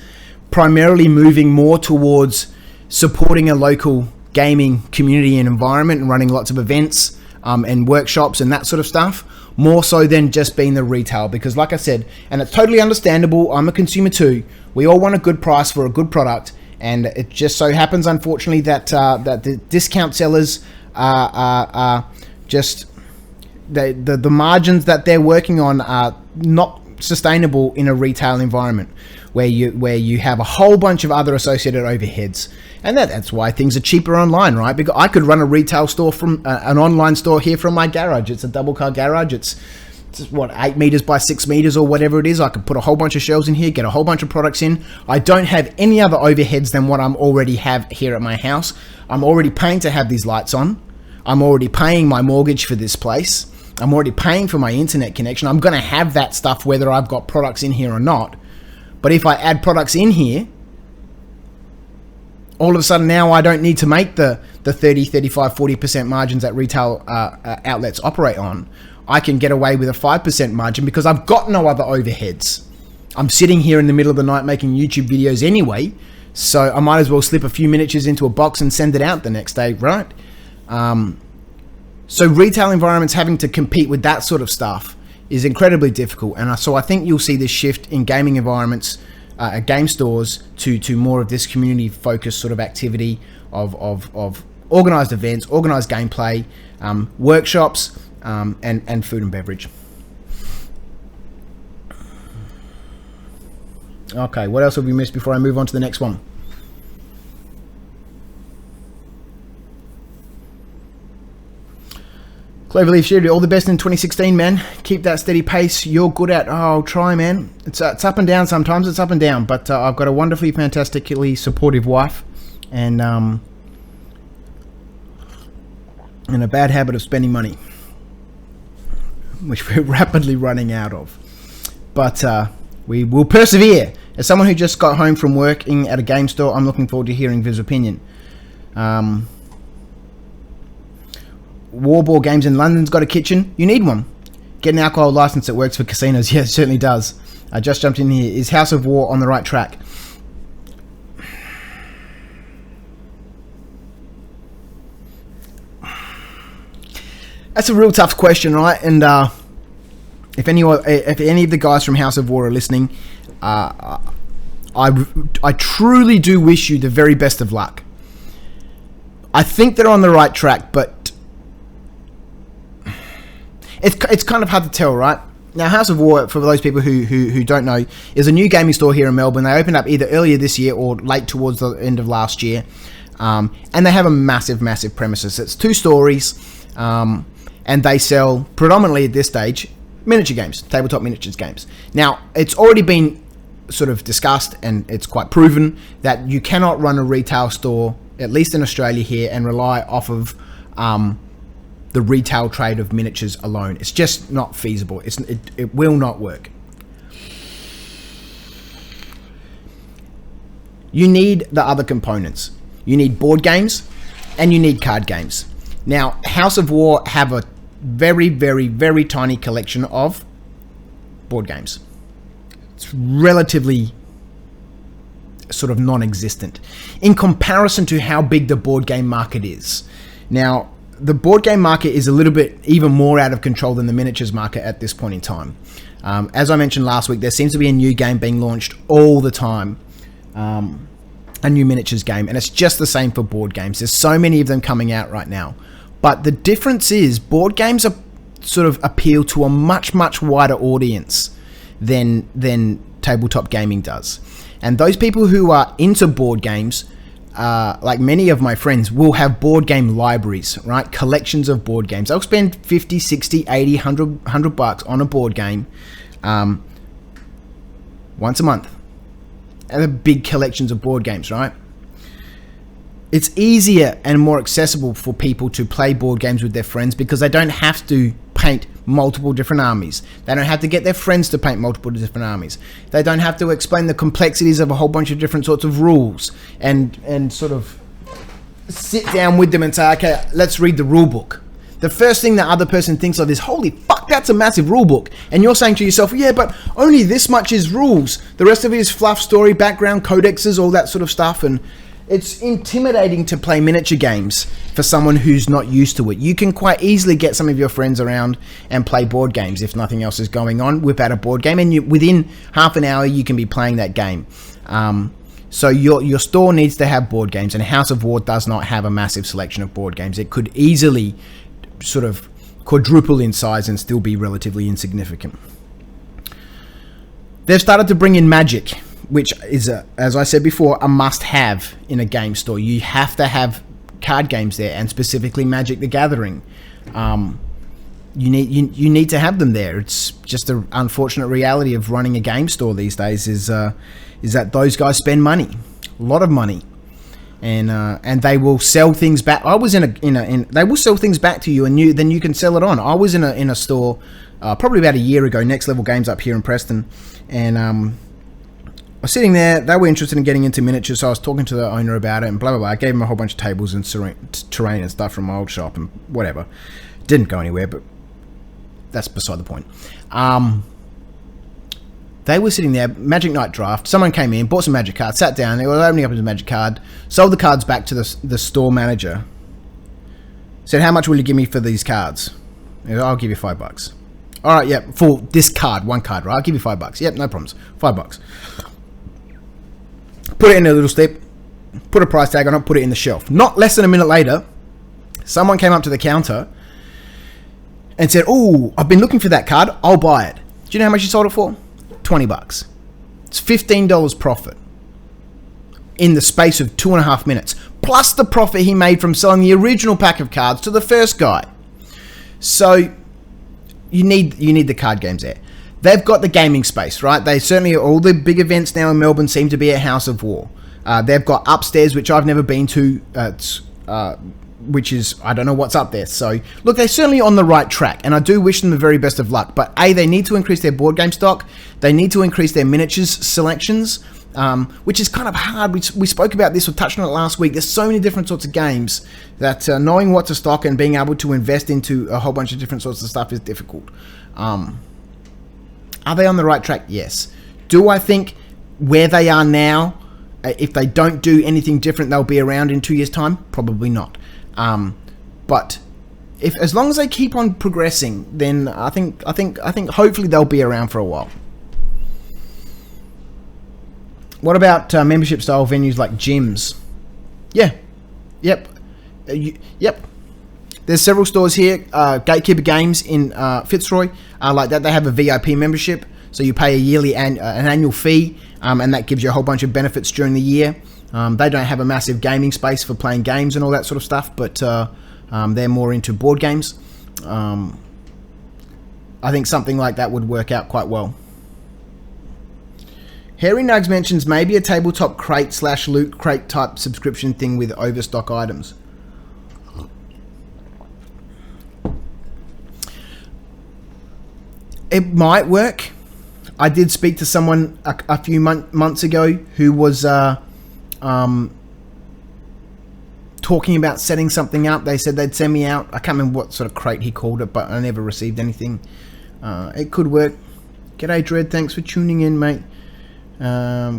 primarily moving more towards supporting a local gaming community and environment and running lots of events and workshops and that sort of stuff, more so than just being the retail. Because like I said, and it's totally understandable, I'm a consumer too, we all want a good price for a good product, and it just so happens, unfortunately, that the discount sellers are just the margins that they're working on are not sustainable in a retail environment where you have a whole bunch of other associated overheads, and that's why things are cheaper online, right? Because I could run a retail store from an online store here from my garage. It's a double car garage. It's what, 8 meters by 6 meters or whatever it is. I could put a whole bunch of shelves in here, get a whole bunch of products in. I don't have any other overheads than what I'm already have here at my house. I'm already paying to have these lights on. I'm already paying my mortgage for this place. I'm already paying for my internet connection. I'm going to have that stuff whether I've got products in here or not. But if I add products in here, all of a sudden now I don't need to make the 30, 35, 40% margins that retail outlets operate on. I can get away with a 5% margin because I've got no other overheads. I'm sitting here in the middle of the night making YouTube videos anyway, so I might as well slip a few miniatures into a box and send it out the next day, right? So retail environments having to compete with that sort of stuff is incredibly difficult, and so I think you'll see this shift in gaming environments, game stores, to more of this community-focused sort of activity of organised events, organised gameplay, workshops, and food and beverage. Okay, what else have we missed before I move on to the next one? Cloverleaf Shooter, all the best in 2016, man. Keep that steady pace you're good at. Oh, I'll try, man. It's up and down sometimes. It's up and down. But I've got a wonderfully, fantastically supportive wife. And a bad habit of spending money, which we're rapidly running out of. But We will persevere. As someone who just got home from working at a game store, I'm looking forward to hearing Viv's opinion. Warboard Games in London's got a kitchen. You need one. Get an alcohol license that works for casinos. Yeah, it certainly does. I just jumped in here. Is House of War on the right track? That's a real tough question, right? And if any of the guys from House of War are listening, I truly do wish you the very best of luck. I think they're on the right track, but it's kind of hard to tell, right? Now, House of War, for those people who don't know, is a new gaming store here in Melbourne. They opened up either earlier this year or late towards the end of last year. And they have a massive, massive premises. It's 2 stories, and they sell predominantly at this stage miniature games, tabletop miniatures games. Now, it's already been sort of discussed, and it's quite proven that you cannot run a retail store, at least in Australia here, and rely off of the retail trade of miniatures alone. It's just not feasible. It will not work. You need the other components. You need board games and you need card games. Now, House of War have a very, very, very tiny collection of board games. It's relatively sort of non-existent in comparison to how big the board game market is. Now, the board game market is a little bit even more out of control than the miniatures market at this point in time. As I mentioned last week, there seems to be a new game being launched all the time. A new miniatures game, and it's just the same for board games. There's so many of them coming out right now. But the difference is board games are sort of appeal to a much, much wider audience than tabletop gaming does. And those people who are into board games, like many of my friends, will have board game libraries, right? Collections of board games. They'll spend 50, 60, 80, 100 bucks on a board game once a month. And the big collections of board games, right? It's easier and more accessible for people to play board games with their friends because they don't have to paint multiple different armies. They don't have to get their friends to paint multiple different armies. They don't have to explain the complexities of a whole bunch of different sorts of rules and sort of sit down with them and say, okay, let's read the rule book. The first thing the other person thinks of is, holy fuck, that's a massive rule book. And you're saying to yourself, yeah, but only this much is rules. The rest of it is fluff, story, background, codexes, all that sort of stuff. And it's intimidating to play miniature games for someone who's not used to it. You can quite easily get some of your friends around and play board games if nothing else is going on. Whip out a board game, and within half an hour, you can be playing that game. So your store needs to have board games, and House of War does not have a massive selection of board games. It could easily sort of quadruple in size and still be relatively insignificant. They've started to bring in Magic, which is, as I said before, a must-have in a game store. You have to have card games there, and specifically Magic the Gathering. You need to have them there. It's just the unfortunate reality of running a game store these days is that those guys spend money, a lot of money, and they will sell things back. I was they will sell things back to you, and then you can sell it on. I was in a store probably about a year ago, Next Level Games up here in Preston, and I was sitting there. They were interested in getting into miniatures, so I was talking to the owner about it and blah blah blah. I gave him a whole bunch of tables and terrain and stuff from my old shop and whatever. Didn't go anywhere, but that's beside the point. They were sitting there, Magic Night Draft. Someone came in, bought some Magic cards, sat down. They were opening up his Magic card, sold the cards back to the store manager. Said, "How much will you give me for these cards?" He goes, "I'll give you $5. All right, yeah, for this card, one card, right? I'll give you $5. Yep, no problems. $5. Put it in a little slip, put a price tag on it, put it in the shelf. Not less than a minute later, someone came up to the counter and said, "Oh, I've been looking for that card. I'll buy it." Do you know how much he sold it for? $20. It's $15 profit in the space of 2.5 minutes, plus the profit he made from selling the original pack of cards to the first guy. So you need the card games there. They've got the gaming space, right? They certainly, all the big events now in Melbourne seem to be at House of War. They've got upstairs, which I've never been to. It's which is, I don't know what's up there. So, look, they're certainly on the right track, and I do wish them the very best of luck. But A, they need to increase their board game stock. They need to increase their miniatures selections, which is kind of hard. We spoke about this, we touched on it last week. There's so many different sorts of games that knowing what to stock and being able to invest into a whole bunch of different sorts of stuff is difficult. Are they on the right track? Yes. Do I think where they are now, if they don't do anything different, they'll be around in 2 years' time? Probably not. But as long as they keep on progressing, then I think hopefully they'll be around for a while. What about membership style venues like gyms? Yeah. Yep. Yep. There's several stores here. Gatekeeper Games in Fitzroy like that. They have a VIP membership, so you pay a yearly an annual fee, and that gives you a whole bunch of benefits during the year. They don't have a massive gaming space for playing games and all that sort of stuff, but they're more into board games. I think something like that would work out quite well. Harry Nugs mentions maybe a tabletop crate / loot crate type subscription thing with overstock items. It might work. I did speak to someone a few months ago who was talking about setting something up. They said they'd send me out. I can't remember what sort of crate he called it, but I never received anything. It could work. G'day, Dread. Thanks for tuning in, mate.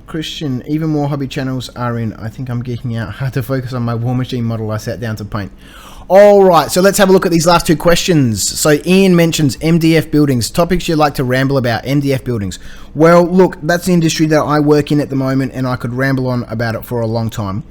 Christian, even more hobby channels are in. I think I'm geeking out. Hard to focus on my War Machine model I sat down to paint. Alright, so let's have a look at these last two questions. So Ian mentions MDF buildings. Topics you'd like to ramble about. MDF buildings. Well, look, that's the industry that I work in at the moment, and I could ramble on about it for a long time.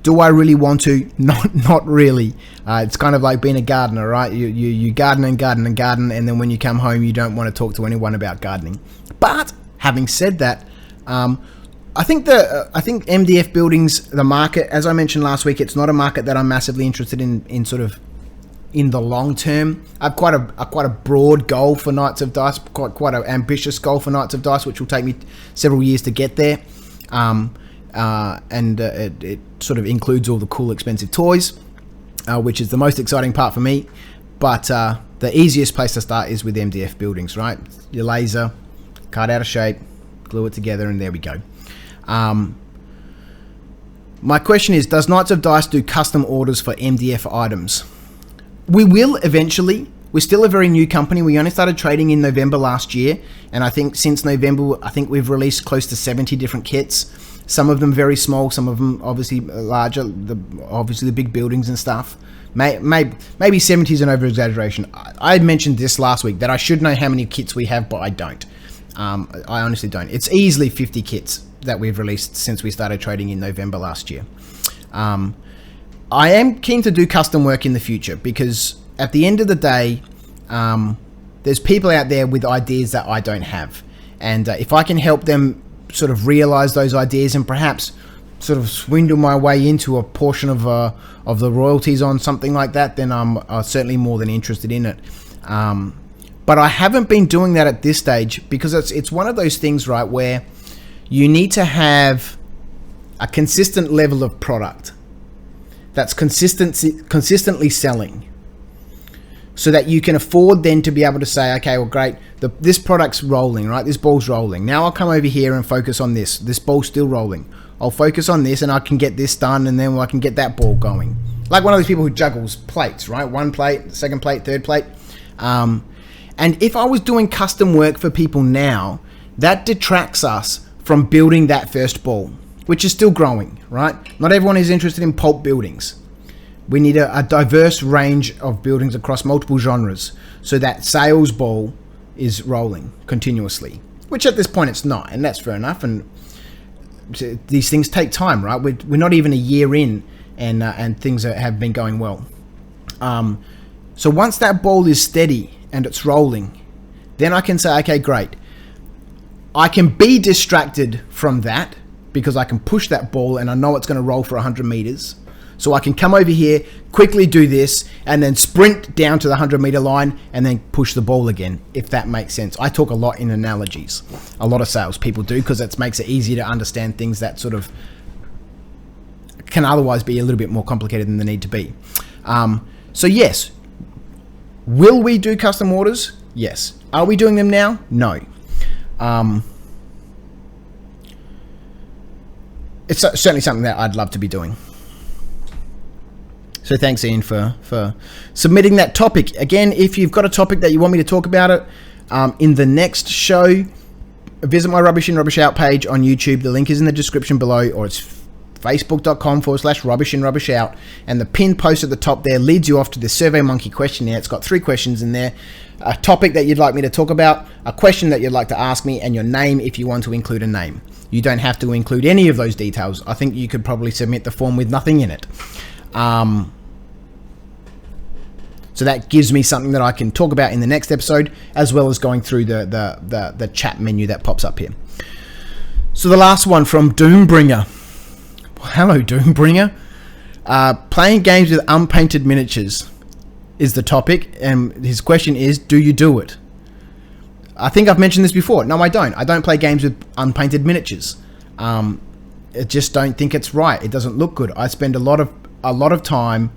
Do I really want to? Not really. It's kind of like being a gardener, right? You garden and garden and garden, and then when you come home, you don't want to talk to anyone about gardening. But having said that, I think MDF buildings, the market, as I mentioned last week, it's not a market that I'm massively interested in sort of in the long term. I have quite a broad goal for Knights of Dice, quite an ambitious goal for Knights of Dice, which will take me several years to get there. It sort of includes all the cool, expensive toys, which is the most exciting part for me. But the easiest place to start is with MDF buildings, right? Your laser, cut out a shape, glue it together, and there we go. My question is, does Knights of Dice do custom orders for MDF items? We will eventually. We're still a very new company. We only started trading in November last year, and I think since November, I think we've released close to 70 different kits. Some of them very small, some of them obviously larger, obviously the big buildings and stuff. Maybe 70 is an over-exaggeration. I had mentioned this last week, that I should know how many kits we have, but I don't. I honestly don't. It's easily 50 kits that we've released since we started trading in November last year. I am keen to do custom work in the future, because at the end of the day, there's people out there with ideas that I don't have. And if I can help them sort of realize those ideas and perhaps sort of swindle my way into a portion of the royalties on something like that, then I'm certainly more than interested in it. But I haven't been doing that at this stage, because it's one of those things, right, where you need to have a consistent level of product that's consistently selling, so that you can afford then to be able to say, okay, well, great, this product's rolling, right? This ball's rolling. Now I'll come over here and focus on this. This ball's still rolling. I'll focus on this, and I can get this done, and then I can get that ball going. Like one of those people who juggles plates, right? One plate, second plate, third plate. And if I was doing custom work for people now, that detracts us from building that first ball, which is still growing, right? Not everyone is interested in pulp buildings. We need a diverse range of buildings across multiple genres, so that sales ball is rolling continuously, which at this point it's not, and that's fair enough. And these things take time, right? We're not even a year in, and things have been going well. So once that ball is steady and it's rolling, then I can say, okay, great. I can be distracted from that, because I can push that ball and I know it's going to roll for 100 meters. So I can come over here, quickly do this, and then sprint down to the 100-meter line and then push the ball again, if that makes sense. I talk a lot in analogies. A lot of salespeople do, because it makes it easier to understand things that sort of can otherwise be a little bit more complicated than they need to be. So yes, will we do custom orders? Yes. Are we doing them now? No. It's certainly something that I'd love to be doing. So thanks, Ian, for submitting that topic. Again, if you've got a topic that you want me to talk about it in the next show, visit my Rubbish In Rubbish Out page on YouTube. The link is in the description below, or it's facebook.com/Rubbish In Rubbish Out, and the pinned post at the top there leads you off to the SurveyMonkey questionnaire. It's got 3 questions in there: a topic that you'd like me to talk about, a question that you'd like to ask me, and your name if you want to include a name. You don't have to include any of those details. I think you could probably submit the form with nothing in it. So that gives me something that I can talk about in the next episode, as well as going through the chat menu that pops up here. So the last one from Doombringer. Hello, Doombringer. Playing games with unpainted miniatures is the topic, and his question is, do you do it? I think I've mentioned this before. No, I don't. I don't play games with unpainted miniatures. I just don't think it's right. It doesn't look good. I spend a lot of time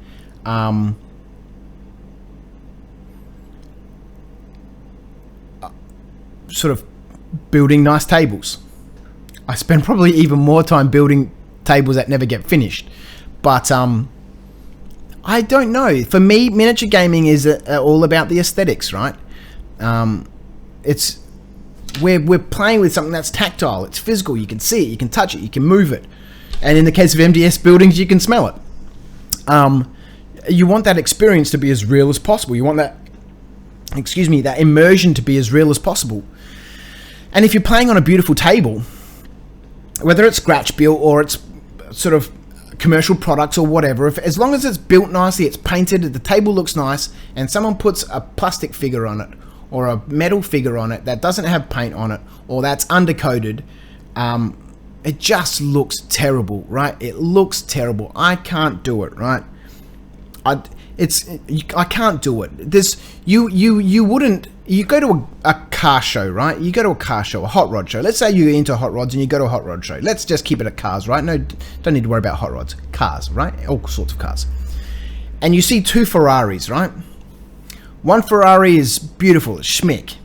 sort of building nice tables. I spend probably even more time building tables that never get finished. But I don't know. For me, miniature gaming is all about the aesthetics, right? It's we're playing with something that's tactile. It's physical. You can see it. You can touch it. You can move it. And in the case of MDS buildings, you can smell it. You want that experience to be as real as possible. You want that, that immersion to be as real as possible. And if you're playing on a beautiful table, whether it's scratch built or it's sort of commercial products or whatever, as long as it's built nicely, it's painted, the table looks nice, and someone puts a plastic figure on it or a metal figure on it that doesn't have paint on it, or that's undercoated, it just looks terrible, right? It looks terrible. I can't do it, right? I can't do it. You wouldn't. You go to a car show, right? You go to a car show, a hot rod show. Let's say you're into hot rods and you go to a hot rod show. Let's just keep it at cars, right? No, don't need to worry about hot rods. Cars, right? All sorts of cars. And you see 2 Ferraris, right? One Ferrari is beautiful, it's schmick.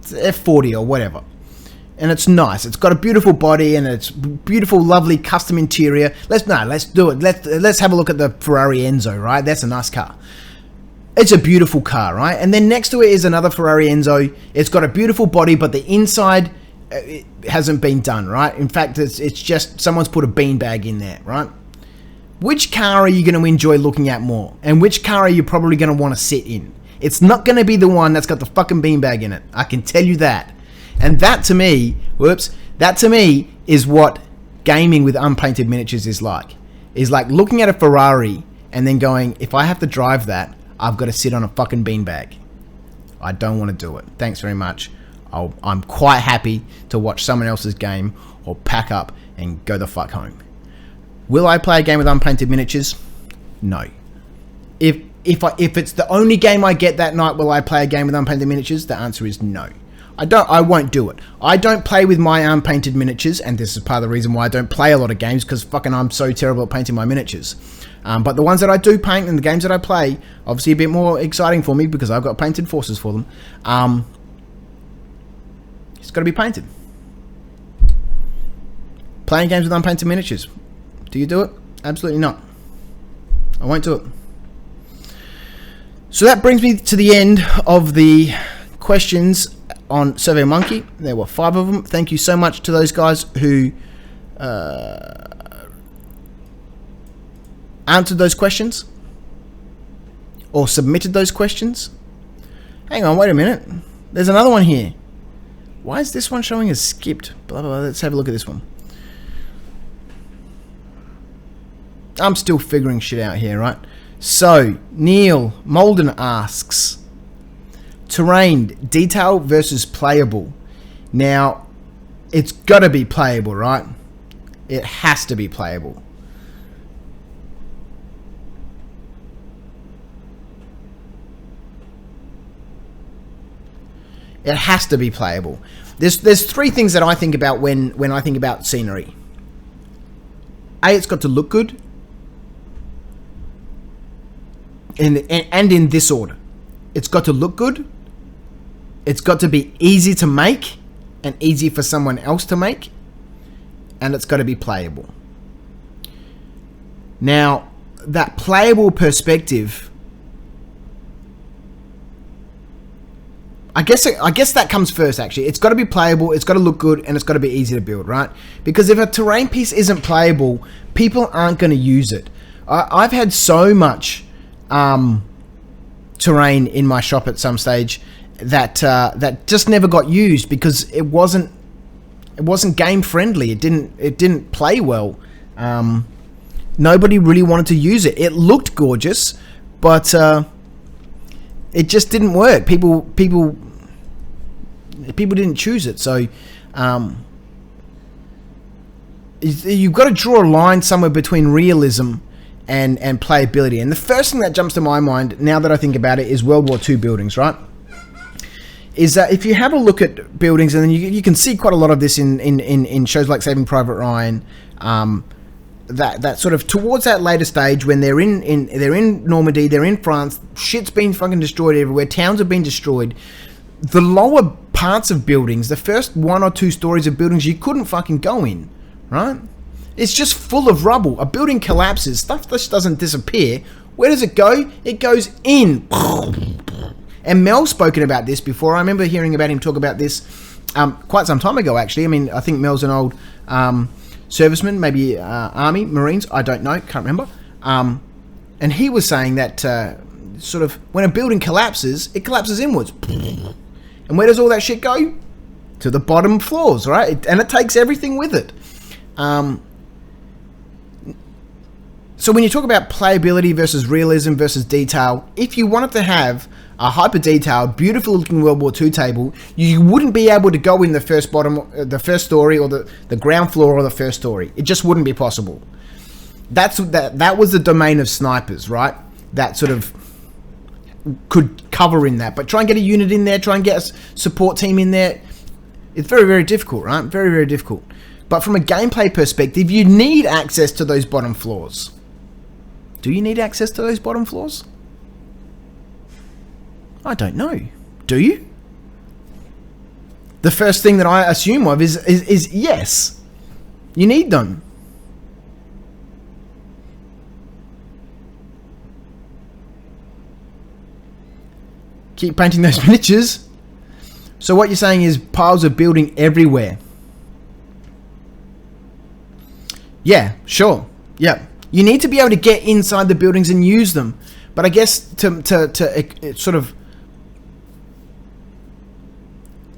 It's F40 or whatever. And it's nice. It's got a beautiful body and it's beautiful, lovely custom interior. Let's do it. Let's have a look at the Ferrari Enzo, right? That's a nice car. It's a beautiful car, right? And then next to it is another Ferrari Enzo. It's got a beautiful body, but the inside it hasn't been done, right? In fact, it's just someone's put a beanbag in there, right? Which car are you going to enjoy looking at more? And which car are you probably going to want to sit in? It's not going to be the one that's got the fucking beanbag in it. I can tell you that. And that to me, is what gaming with unpainted miniatures is like. Is like looking at a Ferrari and then going, if I have to drive that, I've got to sit on a fucking beanbag. I don't want to do it. Thanks very much. I'm quite happy to watch someone else's game or pack up and go the fuck home. Will I play a game with unpainted miniatures? No. If it's the only game I get that night, will I play a game with unpainted miniatures? The answer is no. I won't do it. I don't play with my unpainted miniatures, and this is part of the reason why I don't play a lot of games, because fucking I'm so terrible at painting my miniatures. But the ones that I do paint and the games that I play, obviously a bit more exciting for me because I've got painted forces for them. It's got to be painted. Playing games with unpainted miniatures. Do you do it? Absolutely not. I won't do it. So that brings me to the end of the questions on SurveyMonkey. There were 5 of them. Thank you so much to those guys who answered those questions or submitted those questions. Hang on, wait a minute. There's another one here. Why is this one showing as skipped? Blah, blah, blah. Let's have a look at this one. I'm still figuring shit out here, right? So, Neil Molden asks, terrain, detail versus playable. Now, it's got to be playable, right? It has to be playable. It has to be playable. There's 3 things that I think about when I think about scenery. A, it's got to look good. and in this order. It's got to look good. It's got to be easy to make and easy for someone else to make. And it's got to be playable. Now, that playable perspective, I guess that comes first, actually. It's got to be playable, it's got to look good, and it's got to be easy to build, right? Because if a terrain piece isn't playable, people aren't going to use it. I've had so much terrain in my shop at some stage that just never got used because it wasn't game friendly. It didn't play well. Nobody really wanted to use it. It looked gorgeous, but it just didn't work. People didn't choose it. So you've got to draw a line somewhere between realism and playability. And the first thing that jumps to my mind now that I think about it is World War II buildings, right? Is that if you have a look at buildings, and then you can see quite a lot of this in shows like Saving Private Ryan, that sort of towards that later stage when they're in Normandy, they're in France, shit's been fucking destroyed everywhere, towns have been destroyed. The lower parts of buildings, the first 1 or 2 stories of buildings, you couldn't fucking go in, right? It's just full of rubble. A building collapses, stuff just doesn't disappear. Where does it go? It goes in. And Mel's spoken about this before. I remember hearing about him talk about this quite some time ago, actually. I mean, I think Mel's an old serviceman, maybe Army, Marines, I don't know, can't remember. And he was saying that sort of when a building collapses, it collapses inwards. And where does all that shit go? To the bottom floors, right? And it takes everything with it. So when you talk about playability versus realism versus detail, if you wanted to have a hyper-detailed, beautiful-looking World War II table, you wouldn't be able to go in the first story, or the ground floor, or the first story. It just wouldn't be possible. That was the domain of snipers, right? That sort of could cover in that. But try and get a unit in there, try and get a support team in there. It's very, very difficult, right? Very, very difficult. But from a gameplay perspective, you need access to those bottom floors. Do you need access to those bottom floors? I don't know. Do you? The first thing that I assume of is yes. You need them. Keep painting those miniatures. So what you're saying is piles of building everywhere. Yeah, sure. Yeah. You need to be able to get inside the buildings and use them. But I guess to sort of...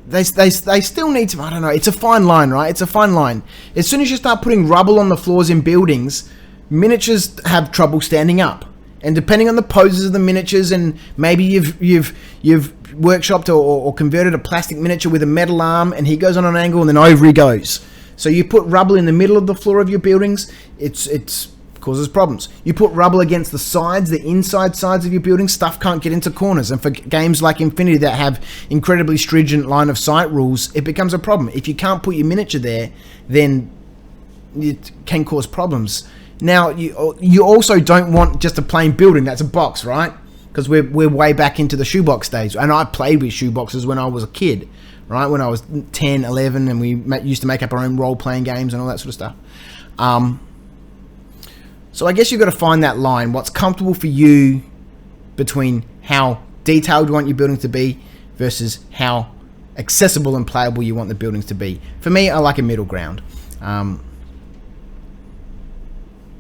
They still need to... I don't know. It's a fine line, right? It's a fine line. As soon as you start putting rubble on the floors in buildings, miniatures have trouble standing up. And depending on the poses of the miniatures, and maybe you've workshopped or converted a plastic miniature with a metal arm, and he goes on an angle, and then over he goes. So you put rubble in the middle of the floor of your buildings, it's causes problems. You put rubble against the sides, the inside sides of your buildings, stuff can't get into corners. And for games like Infinity that have incredibly stringent line of sight rules, it becomes a problem. If you can't put your miniature there, then it can cause problems. Now, you also don't want just a plain building that's a box, right? Because we're way back into the shoebox days. And I played with shoeboxes when I was a kid, right? When I was 10, 11, and we used to make up our own role-playing games and all that sort of stuff. So I guess you've got to find that line. What's comfortable for you between how detailed you want your building to be versus how accessible and playable you want the buildings to be. For me, I like a middle ground.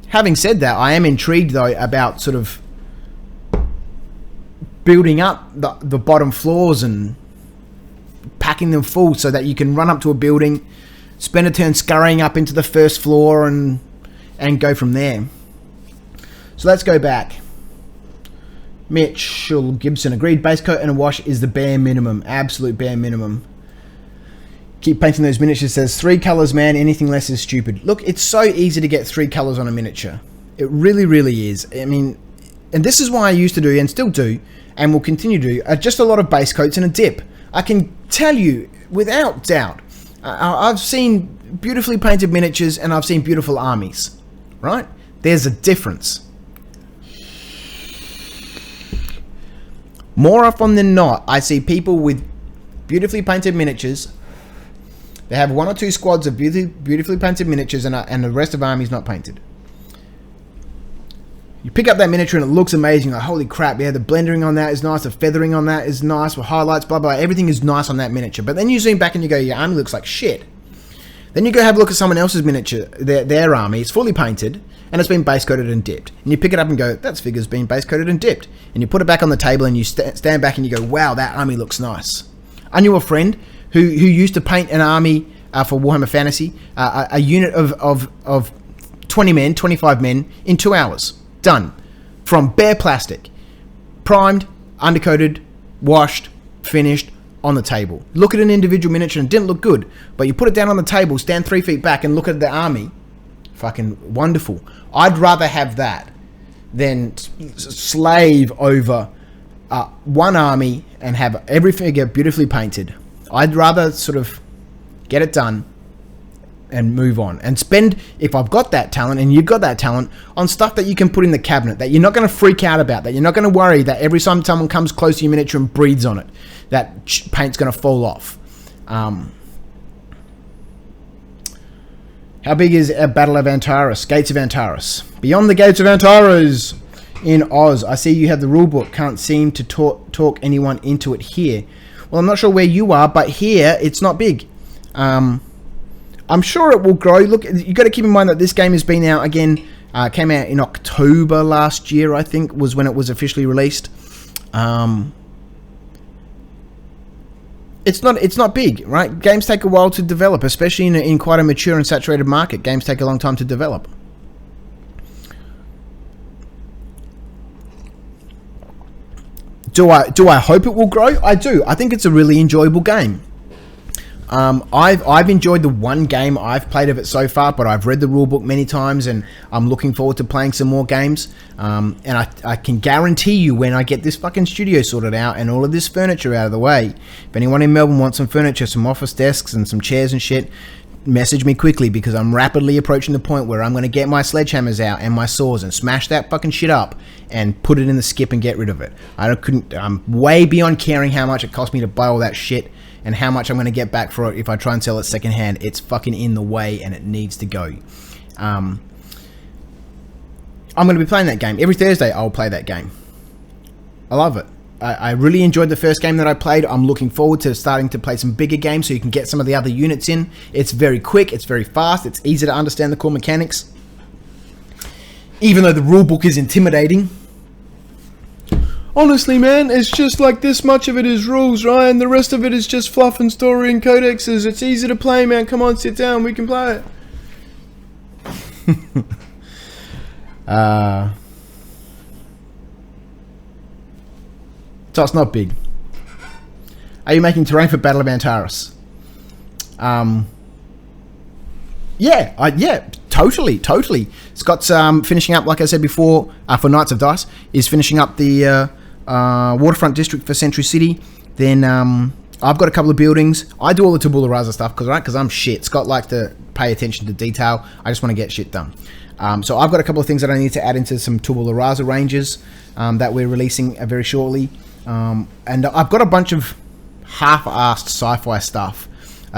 Having said that, I am intrigued, though, about sort of building up the bottom floors and packing them full so that you can run up to a building, spend a turn scurrying up into the first floor and go from there. So let's go back. Mitchell Gibson agreed. Base coat and a wash is the bare minimum. Absolute bare minimum. Keep painting those miniatures. Says 3 colors, man. Anything less is stupid. Look, it's so easy to get 3 colors on a miniature. It really, really is. I mean, and this is why I used to do and still do and will continue to do just a lot of base coats and a dip. I can tell you without doubt, I've seen beautifully painted miniatures and I've seen beautiful armies, right? There's a difference. More often than not, I see people with beautifully painted miniatures. They have 1 or 2 squads of beautifully painted miniatures, and the rest of army's not painted. You pick up that miniature and it looks amazing. Like, holy crap, yeah, the blendering on that is nice. The feathering on that is nice with highlights, blah, blah. Everything is nice on that miniature. But then you zoom back and you go, your army looks like shit. Then you go have a look at someone else's miniature, their army. It's fully painted and it's been base coated and dipped. And you pick it up and go, that figure's been base coated and dipped. And you put it back on the table and you stand back and you go, wow, that army looks nice. I knew a friend who used to paint an army for Warhammer Fantasy, a unit of 20 men, 25 men in 2 hours. Done. From bare plastic. Primed, undercoated, washed, finished, on the table. Look at an individual miniature and it didn't look good, but you put it down on the table, stand 3 feet back and look at the army. Fucking wonderful. I'd rather have that than slave over one army and have every figure beautifully painted. I'd rather sort of get it done and move on and spend, if I've got that talent and you've got that talent, on stuff that you can put in the cabinet, that you're not going to freak out about, that you're not going to worry that every time someone comes close to your miniature and breathes on it, that paint's going to fall off. How big is a Battle of Antares? Gates of Antares. Beyond the Gates of Antares in Oz. I see you have the rulebook. Can't seem to talk anyone into it here. Well, I'm not sure where you are, but here it's not big. I'm sure it will grow. Look, you got to keep in mind that this game has been out again. Came out in October last year, I think, was when it was officially released. It's not big, right? Games take a while to develop, especially in quite a mature and saturated market. Games take a long time to develop. Do I hope it will grow? I do. I think it's a really enjoyable game. I've enjoyed the one game I've played of it so far, but I've read the rulebook many times and I'm looking forward to playing some more games. And I can guarantee you, when I get this fucking studio sorted out and all of this furniture out of the way, if anyone in Melbourne wants some furniture, some office desks and some chairs and shit, message me quickly, because I'm rapidly approaching the point where I'm going to get my sledgehammers out and my saws and smash that fucking shit up and put it in the skip and get rid of it. I'm way beyond caring how much it cost me to buy all that shit and how much I'm going to get back for it if I try and sell it secondhand. It's fucking in the way and it needs to go. I'm going to be playing that game. Every Thursday I'll play that game. I love it. I really enjoyed the first game that I played. I'm looking forward to starting to play some bigger games so you can get some of the other units in. It's very quick, it's very fast, it's easy to understand the core mechanics. Even though the rulebook is intimidating. Honestly, man, it's just like this much of it is rules, right? And the rest of it is just fluff and story and codexes. It's easy to play, man. Come on, sit down, we can play it. So it's not big. Are you making terrain for Battle of Antares? Yeah, totally. Scott's finishing up, like I said before, for Knights of Dice, is finishing up the waterfront district for Century City. Then I've got a couple of buildings. I do all the tabula rasa stuff because I'm shit. Scott likes to pay attention to detail. I just want to get shit done. So I've got a couple of things that I need to add into some tabula rasa ranges that we're releasing very shortly. And I've got a bunch of half-assed sci-fi stuff.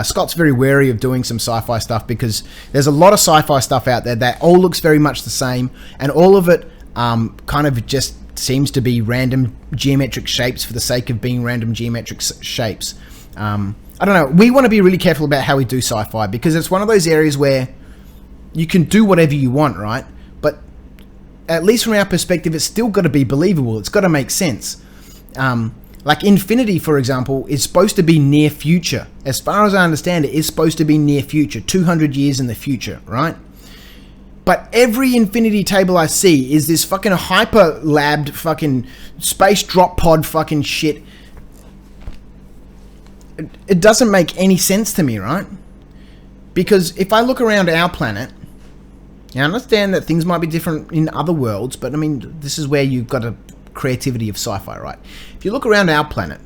Scott's very wary of doing some sci-fi stuff because there's a lot of sci-fi stuff out there that all looks very much the same, and all of it kind of just seems to be random geometric shapes for the sake of being random geometric shapes. I don't know. We want to be really careful about how we do sci-fi because it's one of those areas where you can do whatever you want, right? But at least from our perspective, it's still got to be believable. It's got to make sense. Like Infinity, for example, is supposed to be near future. As far as I understand it, it's supposed to be near future, 200 years in the future, right? But every Infinity table I see is this fucking hyper-labbed fucking space drop pod fucking shit. It doesn't make any sense to me, right? Because if I look around our planet, I understand that things might be different in other worlds, but I mean, this is where you've got a creativity of sci-fi, right? If you look around our planet,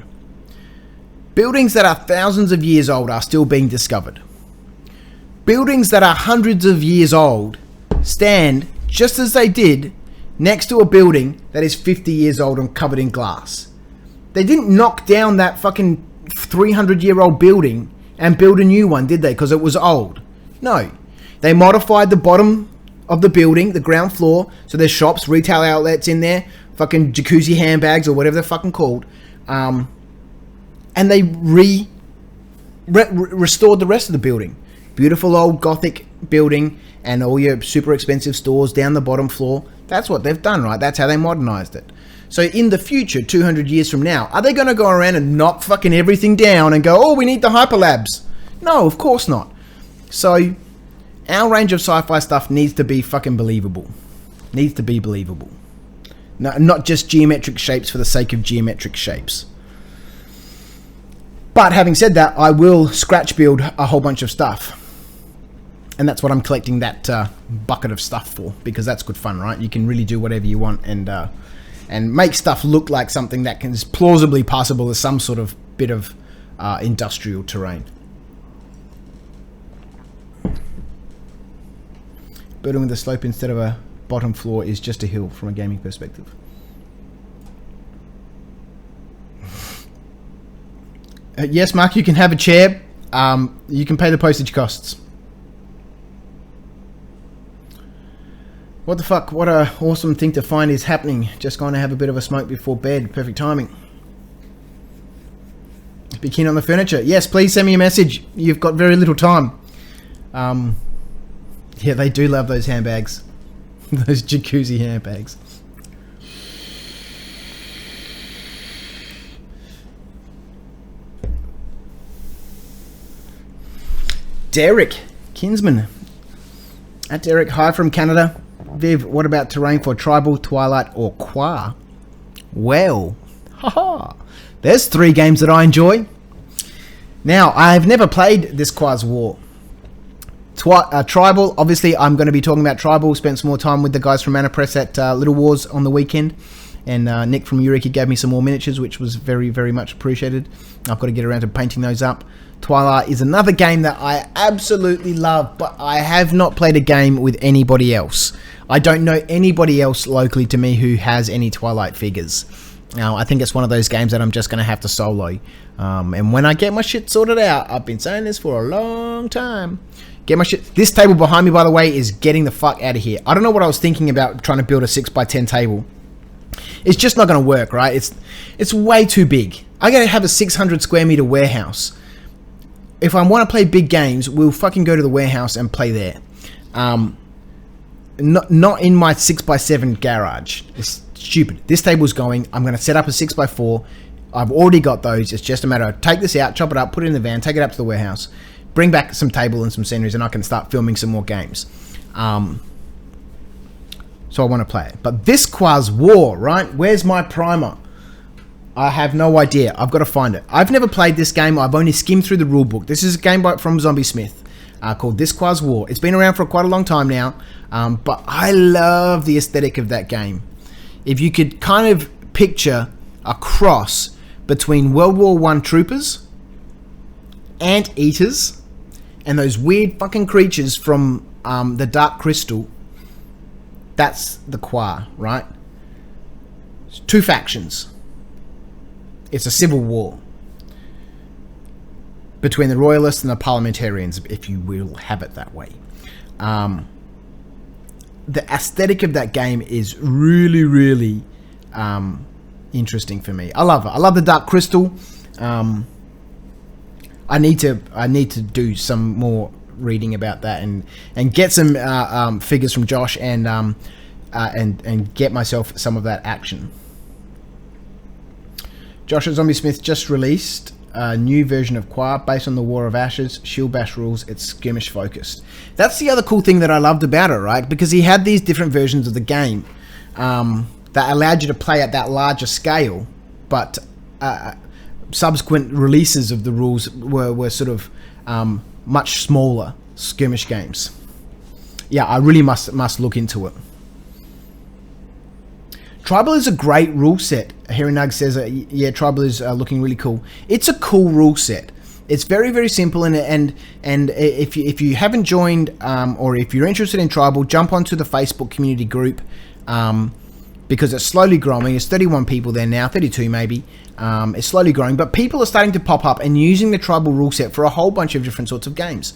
buildings that are thousands of years old are still being discovered. Buildings that are hundreds of years old stand just as they did next to a building that is 50 years old and covered in glass. They didn't knock down that fucking 300-year-old building and build a new one, did they? Because it was old. No. They modified the bottom of the building, the ground floor, so there's shops, retail outlets in there, fucking jacuzzi handbags or whatever they're fucking called. And they restored the rest of the building. Beautiful old Gothic building and all your super expensive stores down the bottom floor. That's what they've done, right? That's how they modernized it. So in the future, 200 years from now, are they going to go around and knock fucking everything down and go, oh, we need the hyperlabs? No, of course not. So our range of sci-fi stuff needs to be fucking believable. Needs to be believable. No, not just geometric shapes for the sake of geometric shapes. But having said that, I will scratch build a whole bunch of stuff. And that's what I'm collecting that bucket of stuff for, because that's good fun, right? You can really do whatever you want and make stuff look like something that is plausibly passable as some sort of bit of industrial terrain. Building with a slope instead of a bottom floor is just a hill from a gaming perspective. Yes, Mark, you can have a chair. You can pay the postage costs. What the fuck? What a awesome thing to find is happening. Just going to have a bit of a smoke before bed. Perfect timing. Be keen on the furniture. Yes, please send me a message. You've got very little time. Yeah, they do love those handbags. Those jacuzzi handbags. Derek Kinsman. At Derek, hi from Canada. Viv, what about terrain for Tribal, Twilight, or Quas? Well, haha. There's 3 games that I enjoy. Now, I've never played this Quas War. Tribal, obviously, I'm going to be talking about Tribal. Spent some more time with the guys from Mana Press at Little Wars on the weekend. And Nick from Eureka gave me some more miniatures, which was very, very much appreciated. I've got to get around to painting those up. Twilight is another game that I absolutely love, but I have not played a game with anybody else. I don't know anybody else locally to me who has any Twilight figures. Now, I think it's one of those games that I'm just going to have to solo. And when I get my shit sorted out, I've been saying this for a long time. Get my shit. This table behind me, by the way, is getting the fuck out of here. I don't know what I was thinking about trying to build a 6x10 table. It's just not going to work, right? It's way too big. I got to have a 600 square meter warehouse. If I want to play big games, we'll fucking go to the warehouse and play there. Not in my 6x7 garage. It's stupid. This table's going. I'm going to set up a 6x4. I've already got those. It's just a matter of take this out, chop it up, put it in the van, take it up to the warehouse, bring back some table and some sceneries, and I can start filming some more games. So I want to play it. But this Quas War, right? Where's my primer? I have no idea. I've got to find it. I've never played this game. I've only skimmed through the rulebook. This is a game from Zombie Smith called This Quas War. It's been around for quite a long time now, but I love the aesthetic of that game. If you could kind of picture a cross between World War I troopers, anteaters, and those weird fucking creatures from the Dark Crystal, that's the Quas, right? It's 2 factions. It's a civil war between the royalists and the parliamentarians, if you will have it that way. The aesthetic of that game is really, really interesting for me. I love it. I love the Dark Crystal. I need to do some more reading about that and get some figures from Josh and get myself some of that action. Josh at Zombie Smith just released a new version of Quas based on the War of Ashes, Shield Bash rules. It's skirmish focused. That's the other cool thing that I loved about it, right? Because he had these different versions of the game that allowed you to play at that larger scale, but subsequent releases of the rules were sort of much smaller skirmish games. Yeah, I really must look into it. Tribal is a great rule set. Harry Nug says, yeah, Tribal is looking really cool. It's a cool rule set. It's very, very simple, and if you haven't joined or if you're interested in Tribal, jump onto the Facebook community group because it's slowly growing. It's 31 people there now, 32 maybe. It's slowly growing, but people are starting to pop up and using the tribal rule set for a whole bunch of different sorts of games.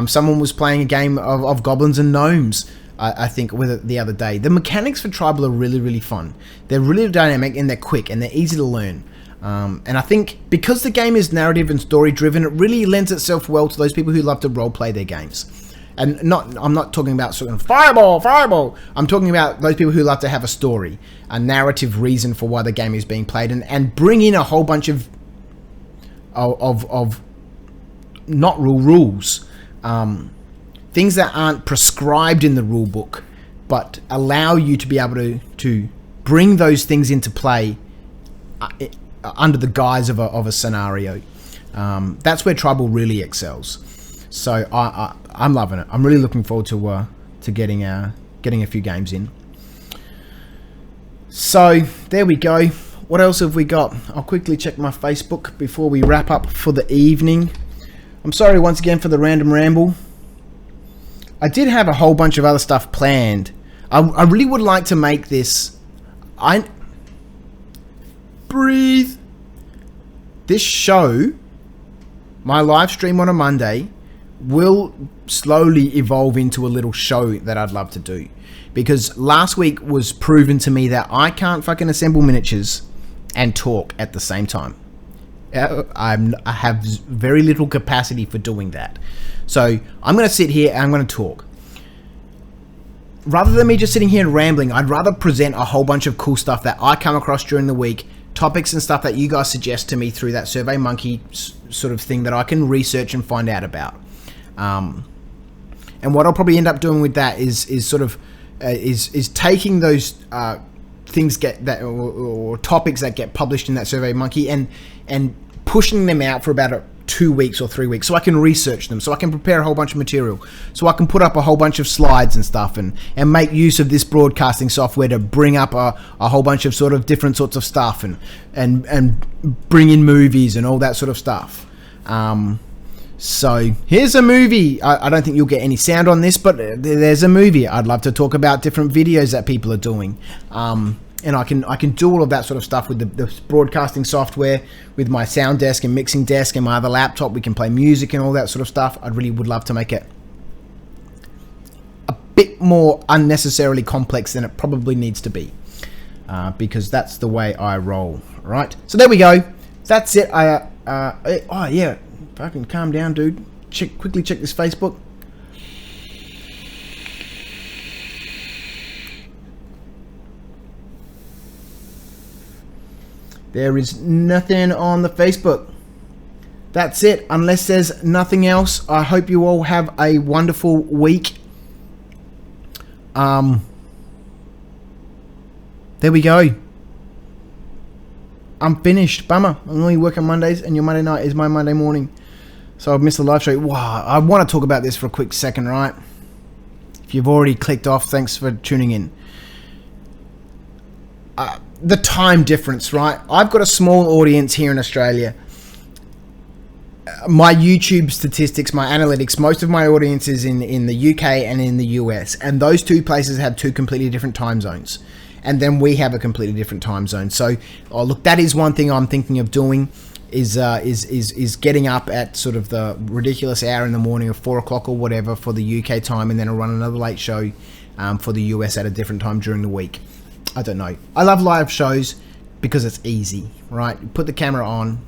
Someone was playing a game of goblins and gnomes, I think, with it the other day. The mechanics for tribal are really, really fun. They're really dynamic and they're quick and they're easy to learn. And I think because the game is narrative and story driven, it really lends itself well to those people who love to role play their games. And I'm not talking about sort of fireball. I'm talking about those people who love to have a story, a narrative reason for why the game is being played, and bring in a whole bunch of not rules, things that aren't prescribed in the rule book, but allow you to be able to bring those things into play under the guise of a scenario. That's where tribal really excels. So I'm loving it. I'm really looking forward to getting a few games in. So there we go. What else have we got? I'll quickly check my Facebook before we wrap up for the evening. I'm sorry once again for the random ramble. I did have a whole bunch of other stuff planned. I really would like to make this. Breathe. This show, my live stream on a Monday, will slowly evolve into a little show that I'd love to do, because last week was proven to me that I can't fucking assemble miniatures and talk at the same time. I have very little capacity for doing that. So I'm going to sit here and I'm going to talk. Rather than me just sitting here and rambling, I'd rather present a whole bunch of cool stuff that I come across during the week, topics and stuff that you guys suggest to me through that Survey Monkey sort of thing that I can research and find out about. And what I'll probably end up doing with that is taking those things or topics that get published in that Survey Monkey and pushing them out for about 2 weeks or 3 weeks, so I can research them, so I can prepare a whole bunch of material, so I can put up a whole bunch of slides and stuff, and make use of this broadcasting software to bring up a whole bunch of sort of different sorts of stuff, and bring in movies and all that sort of stuff. So here's a movie. I don't think you'll get any sound on this, but there's a movie. I'd love to talk about different videos that people are doing. And I can do all of that sort of stuff with the broadcasting software, with my sound desk and mixing desk and my other laptop. We can play music and all that sort of stuff. I really would love to make it a bit more unnecessarily complex than it probably needs to be, because that's the way I roll. Right? So there we go. That's it. Oh yeah. Fucking calm down, dude. Quickly check this Facebook. There is nothing on the Facebook. That's it. Unless there's nothing else, I hope you all have a wonderful week. There we go. I'm finished. Bummer. I only work on Mondays, and your Monday night is my Monday morning. So I've missed the live show. Wow, I want to talk about this for a quick second, right? If you've already clicked off, thanks for tuning in. The time difference, right? I've got a small audience here in Australia. My YouTube statistics, my analytics, most of my audience is in the UK and in the US. And those two places have two completely different time zones. And then we have a completely different time zone. So, look, that is one thing I'm thinking of doing. Is getting up at sort of the ridiculous hour in the morning of 4 o'clock or whatever for the UK time, and then I'll run another late show for the US at a different time during the week. I don't know. I love live shows because it's easy, right? You put the camera on,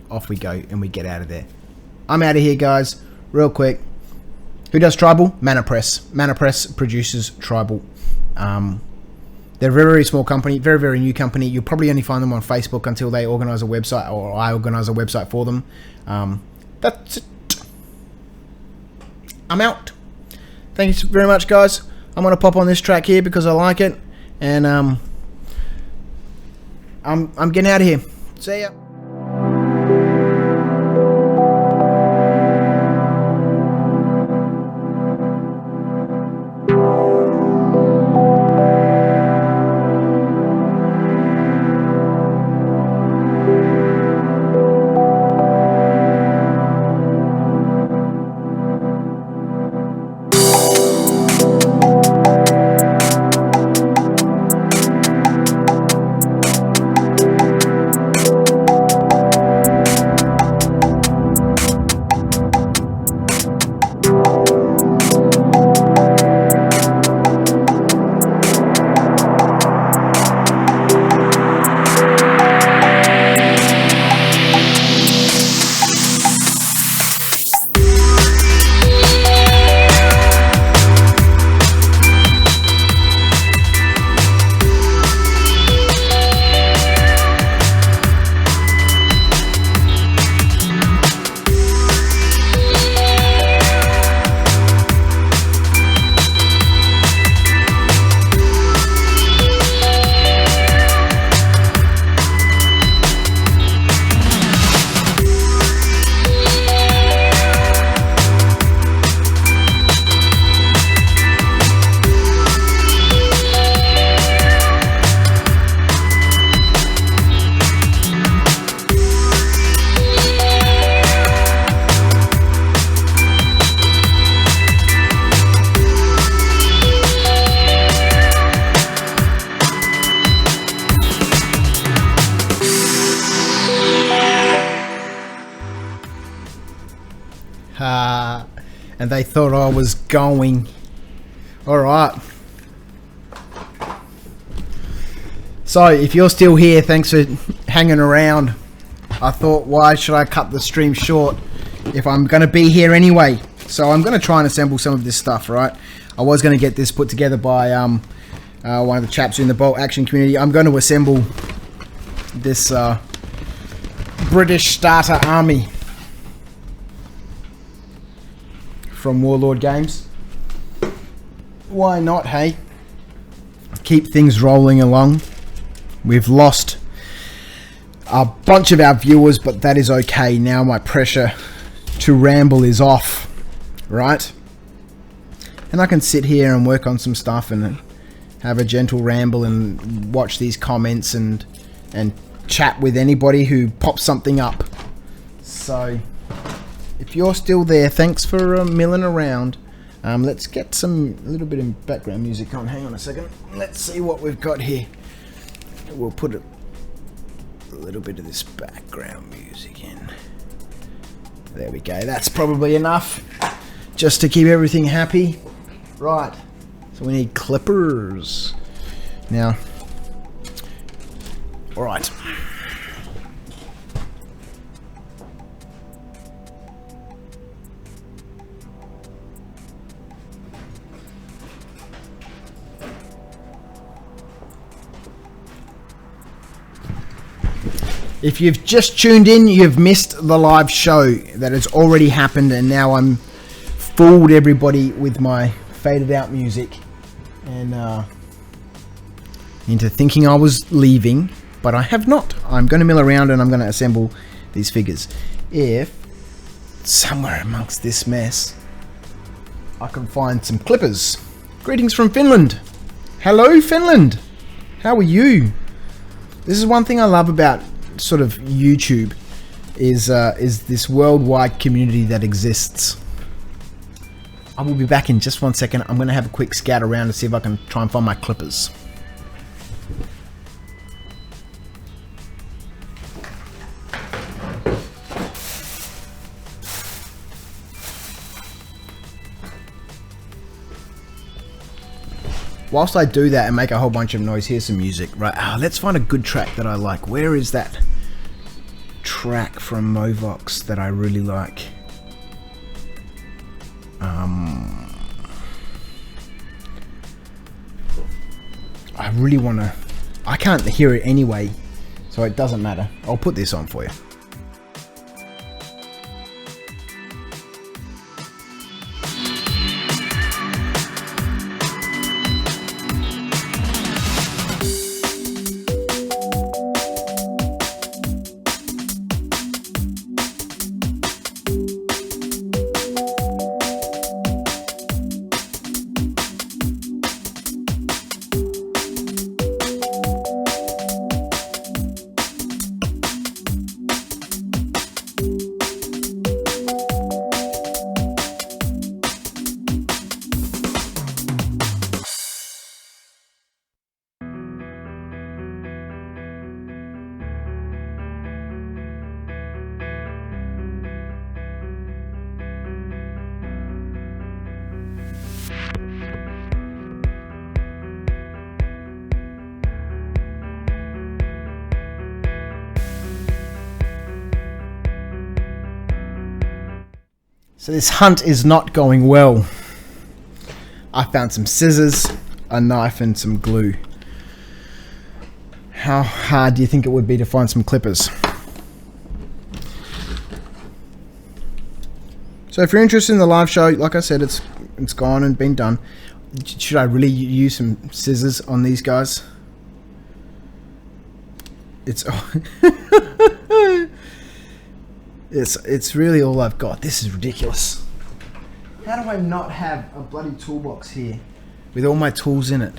off we go, and we get out of there. I'm out of here, guys. Real quick. Who does Tribal? Mana Press. Mana Press produces Tribal. They're a very, very small company, very, very new company. You'll probably only find them on Facebook until they organise a website, or I organise a website for them. That's it. I'm out. Thanks very much, guys. I'm going to pop on this track here because I like it. And I'm getting out of here. See ya. And they thought I was going. Alright. So, if you're still here, thanks for hanging around. I thought, why should I cut the stream short if I'm going to be here anyway? So, I'm going to try and assemble some of this stuff, right? I was going to get this put together by one of the chaps in the bolt action community. I'm going to assemble this British starter army from Warlord Games. Why not, hey? Keep things rolling along. We've lost a bunch of our viewers, but that is okay. Now my pressure to ramble is off, right? And I can sit here and work on some stuff and have a gentle ramble and watch these comments and chat with anybody who pops something up. So if you're still there, thanks for milling around. Let's get a little bit of background music on. Hang on a second. Let's see what we've got here. We'll put a little bit of this background music in. There we go. That's probably enough just to keep everything happy. Right. So we need clippers. Now. Alright. If you've just tuned in, you've missed the live show that has already happened, and now I'm fooled everybody with my faded out music and into thinking I was leaving, but I have not. I'm going to mill around and I'm going to assemble these figures. If somewhere amongst this mess I can find some clippers. Greetings from Finland. Hello, Finland. How are you? This is one thing I love about sort of YouTube is this worldwide community that exists. I will be back in just 1 second. I'm going to have a quick scout around to see if I can try and find my clippers. Whilst I do that and make a whole bunch of noise, here's some music. Right, let's find a good track that I like. Where is that track from Movox that I really like? I really want to... I can't hear it anyway, so it doesn't matter. I'll put this on for you. So this hunt is not going well. I found some scissors, a knife and some glue. How hard do you think it would be to find some clippers? So if you're interested in the live show, like I said, it's gone and been done. Should I really use some scissors on these guys? It's really all I've got. This is ridiculous. How do I not have a bloody toolbox here with all my tools in it?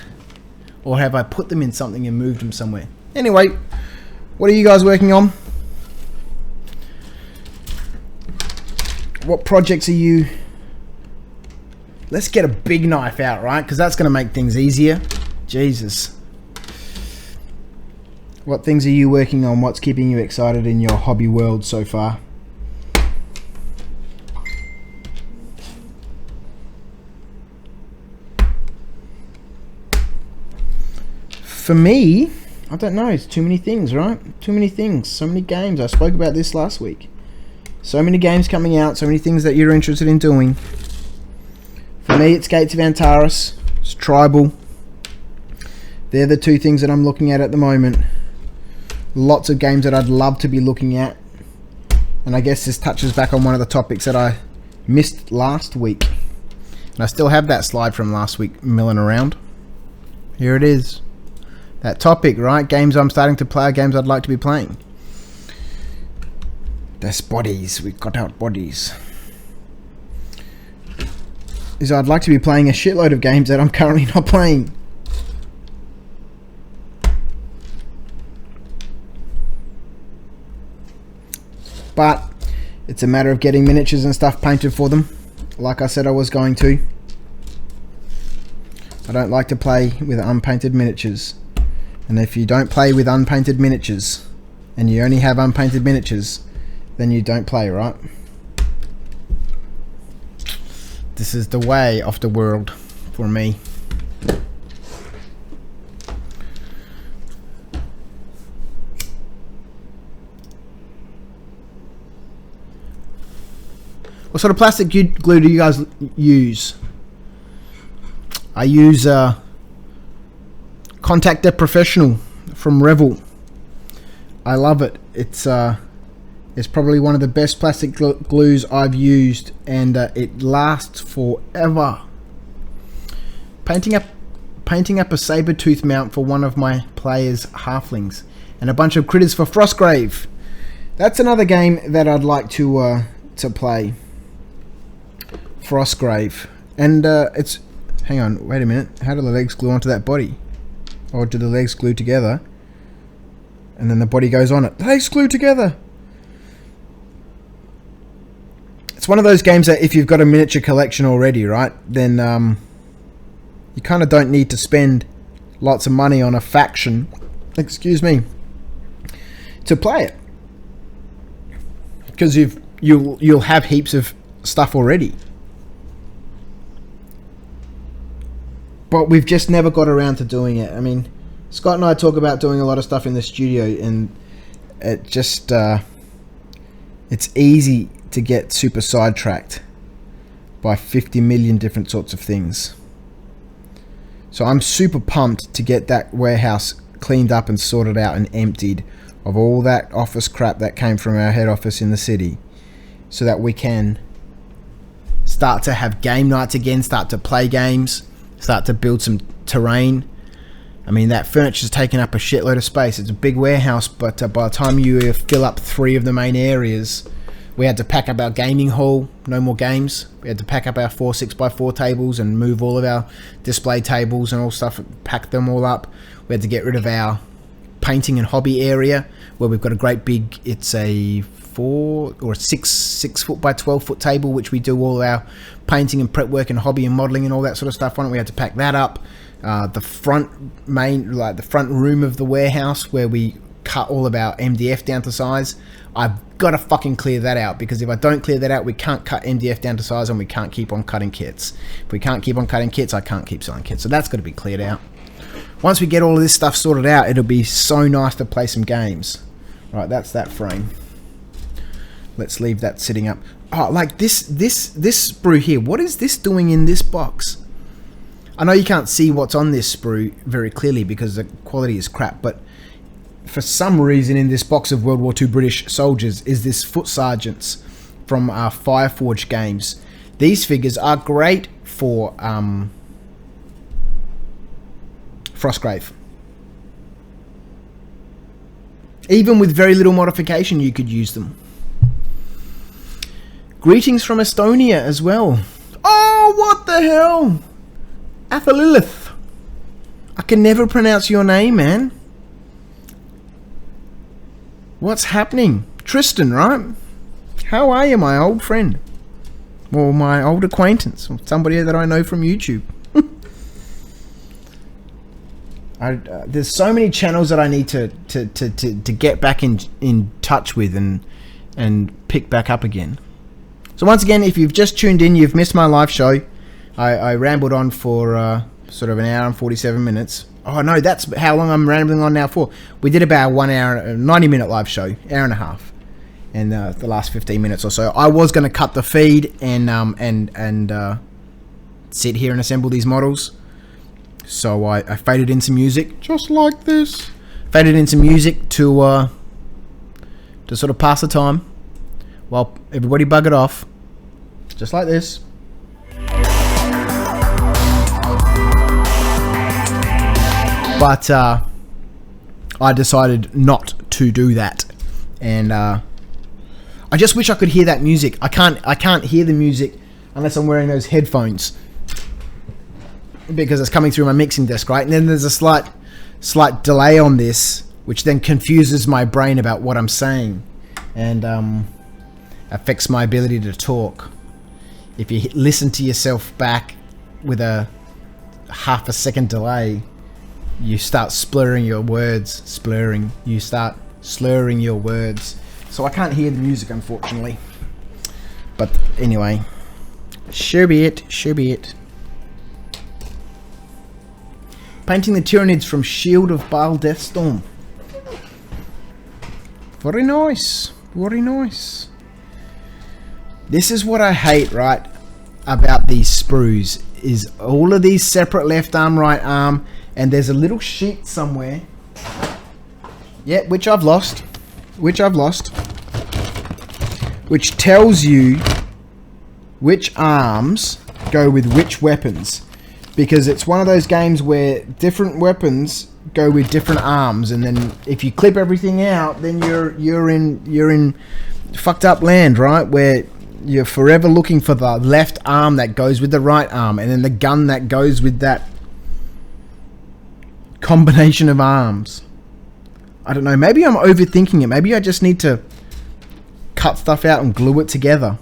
Or have I put them in something and moved them somewhere? Anyway, what are you guys working on? What projects are you... Let's get a big knife out, right? Because that's going to make things easier. Jesus. What things are you working on? What's keeping you excited in your hobby world so far? for me, I don't know, it's too many things, right? Too many things, so many games. I spoke about this last week. So many games coming out, so many things that you're interested in doing. For me, it's Gates of Antares, it's Tribal. They're the two things that I'm looking at the moment. Lots of games that I'd love to be looking at. And I guess this touches back on one of the topics that I missed last week. And I still have that slide from last week milling around. Here it is. That topic, right? Games I'm starting to play, games I'd like to be playing. There's bodies. We've got out bodies. Is I'd like to be playing a shitload of games that I'm currently not playing. But it's a matter of getting miniatures and stuff painted for them. Like I said I was going to. I don't like to play with unpainted miniatures. And if you don't play with unpainted miniatures, and you only have unpainted miniatures, then you don't play, right? This is the way of the world for me. What sort of plastic glue do you guys use? I use Contactor Professional from Revel. I love it. It's probably one of the best plastic glues I've used, and it lasts forever. Painting up a saber-tooth mount for one of my players' halflings, and a bunch of critters for Frostgrave. That's another game that I'd like to play. Frostgrave, and it's. Hang on, wait a minute. How do the legs glue onto that body? Or do the legs glue together? And then the body goes on it. The legs glue together! It's one of those games that if you've got a miniature collection already, right? Then you kind of don't need to spend lots of money on a faction. Excuse me. To play it. Because you'll have heaps of stuff already. But we've just never got around to doing it. I mean, Scott and I talk about doing a lot of stuff in the studio, and it just it's easy to get super sidetracked by 50 million different sorts of things. So I'm super pumped to get that warehouse cleaned up and sorted out and emptied of all that office crap that came from our head office in the city, so that we can start to have game nights again, start to play games, start to build some terrain. I mean, that furniture's taking up a shitload of space. It's a big warehouse, but by the time you fill up 3 of the main areas, we had to pack up our gaming hall. No more games. We had to pack up our 4 6x4 tables and move all of our display tables and all stuff, pack them all up. We had to get rid of our painting and hobby area, where we've got a great big, it's a 4 or 6 foot by 12 foot table, which we do all our painting and prep work and hobby and modeling and all that sort of stuff on it. We had to pack that up. The front room of the warehouse, where we cut all of our MDF down to size, I've got to fucking clear that out, because if I don't clear that out, we can't cut MDF down to size, and we can't keep on cutting kits. If we can't keep on cutting kits, I can't keep selling kits. So that's got to be cleared out. Once we get all of this stuff sorted out, it'll be so nice to play some games. Right, that's that frame. Let's leave that sitting up. Oh, like this sprue here. What is this doing in this box? I know you can't see what's on this sprue very clearly because the quality is crap, but for some reason in this box of World War II British soldiers is this foot sergeants from our Fireforge games. These figures are great for Frostgrave. Even with very little modification, you could use them. Greetings from Estonia as well. Oh, what the hell? Athalilith. I can never pronounce your name, man. What's happening? Tristan, right? How are you, my old friend? Or my old acquaintance? Or somebody that I know from YouTube. There's so many channels that I need to get back in touch with and pick back up again. So once again, if you've just tuned in, you've missed my live show. I rambled on for sort of an hour and 47 minutes. Oh no, that's how long I'm rambling on now for. We did about 1 hour, 90-minute live show, hour and a half, and the last 15 minutes or so. I was going to cut the feed and sit here and assemble these models. So I faded in some music, just like this. Faded in some music to sort of pass the time while everybody buggered off, just like this. But I decided not to do that, and I just wish I could hear that music. I can't hear the music unless I'm wearing those headphones, because it's coming through my mixing desk, right? And then there's a slight delay on this, which then confuses my brain about what I'm saying, and affects my ability to talk. If you listen to yourself back with a half a second delay, you start slurring your words. You start slurring your words. So I can't hear the music, unfortunately. But anyway, sure be it. Painting the Tyranids from Shield of Baal Deathstorm. Very nice. Very nice. This is what I hate, right, about these sprues, is all of these separate left arm, right arm, and there's a little sheet somewhere, yeah, which I've lost, which tells you which arms go with which weapons, because it's one of those games where different weapons go with different arms, and then if you clip everything out, then you're in fucked up land, right, where you're forever looking for the left arm that goes with the right arm, and then the gun that goes with that combination of arms. I don't know, maybe I'm overthinking it. Maybe I just need to cut stuff out and glue it together.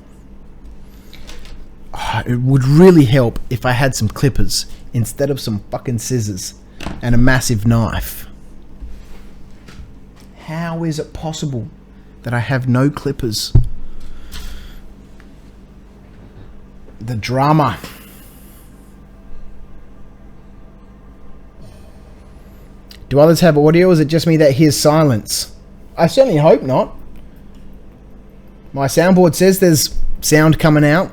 Oh, it would really help if I had some clippers instead of some fucking scissors and a massive knife. How is it possible that I have no clippers? The drama. Do others have audio, or is it just me that hears silence? I certainly hope not. My soundboard says there's sound coming out.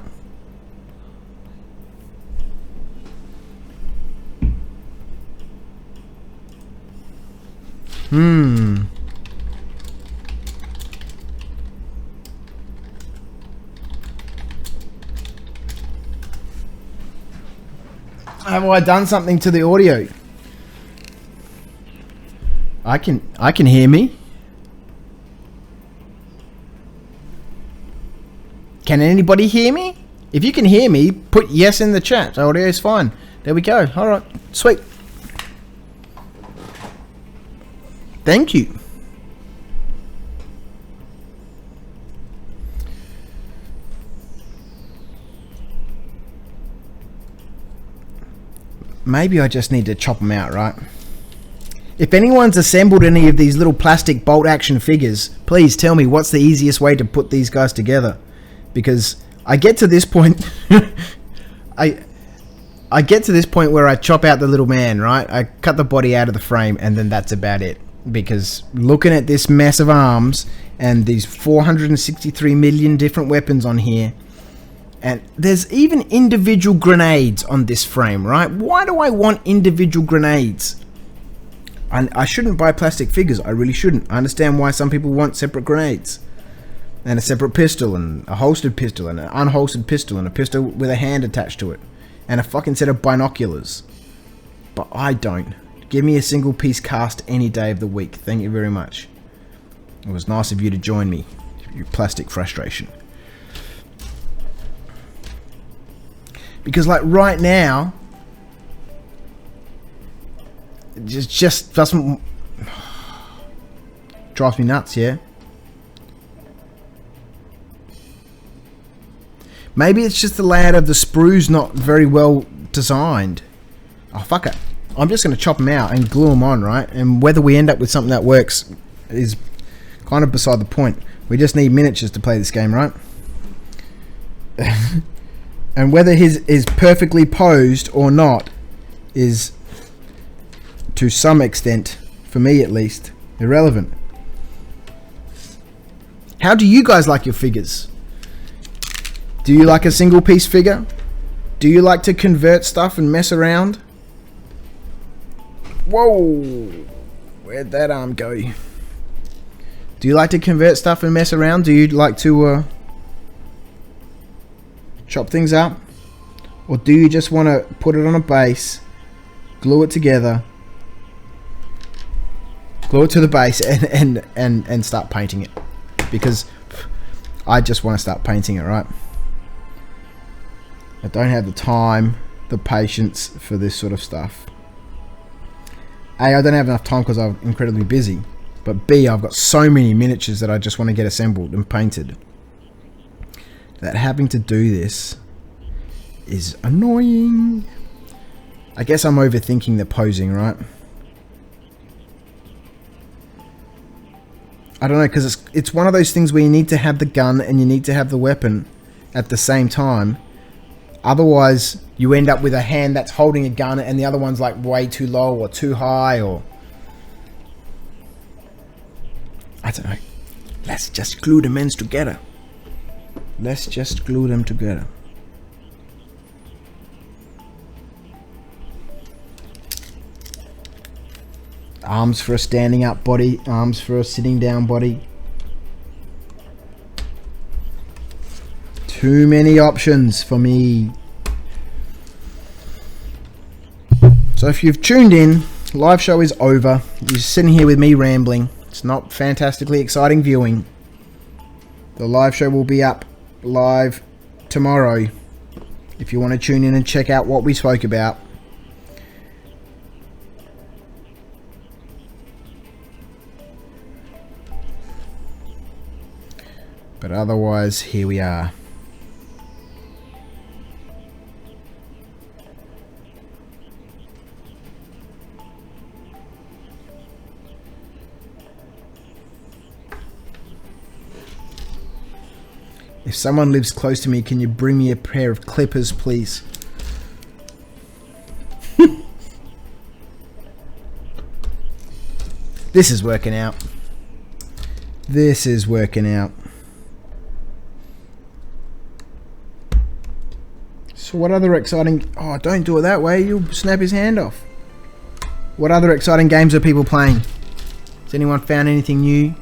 Have I done something to the audio? I can hear me. Can anybody hear me? If you can hear me, put yes in the chat. Audio is fine. There we go. All right, sweet. Thank you. Maybe I just need to chop them out, right? If anyone's assembled any of these little plastic bolt action figures, please tell me what's the easiest way to put these guys together. Because I get to this point... I get to this point where I chop out the little man, right? I cut the body out of the frame, and then that's about it. Because looking at this mess of arms and these 463 million different weapons on here, and there's even individual grenades on this frame, right? Why do I want individual grenades? I shouldn't buy plastic figures. I really shouldn't. I understand why some people want separate grenades, and a separate pistol, and a holstered pistol, and an unholstered pistol, and a pistol with a hand attached to it, and a fucking set of binoculars. But I don't. Give me a single piece cast any day of the week. Thank you very much. It was nice of you to join me. Your plastic frustration. Because like right now, it just doesn't... drives me nuts, yeah? Maybe it's just the layout of the sprues not very well designed. Oh, fuck it. I'm just going to chop them out and glue them on, right? And whether we end up with something that works is kind of beside the point. We just need miniatures to play this game, right? And whether his is perfectly posed or not is to some extent, for me at least, irrelevant. How do you guys like your figures? Do you like a single piece figure? Do you like to convert stuff and mess around? Whoa! Where'd that arm go? Do you like to convert stuff and mess around? Do you like to chop things up? Or do you just want to put it on a base, glue it together, glue it to the base and start painting it? Because I just want to start painting it, right? I don't have the time, the patience for this sort of stuff. A, I don't have enough time because I'm incredibly busy. But B, I've got so many miniatures that I just want to get assembled and painted, that having to do this is annoying. I guess I'm overthinking the posing, right? I don't know, because it's one of those things where you need to have the gun and you need to have the weapon at the same time. Otherwise, you end up with a hand that's holding a gun and the other one's like way too low or too high, or... I don't know. Let's just glue the ends together. Let's just glue them together. Arms for a standing up body, arms for a sitting down body. Too many options for me. So if you've tuned in, live show is over. You're sitting here with me rambling. It's not fantastically exciting viewing. The live show will be up live tomorrow if you want to tune in and check out what we spoke about. But otherwise, here we are. If someone lives close to me, can you bring me a pair of clippers, please? This is working out. This is working out. So what other exciting... Oh, don't do it that way. You'll snap his hand off. What other exciting games are people playing? Has anyone found anything new?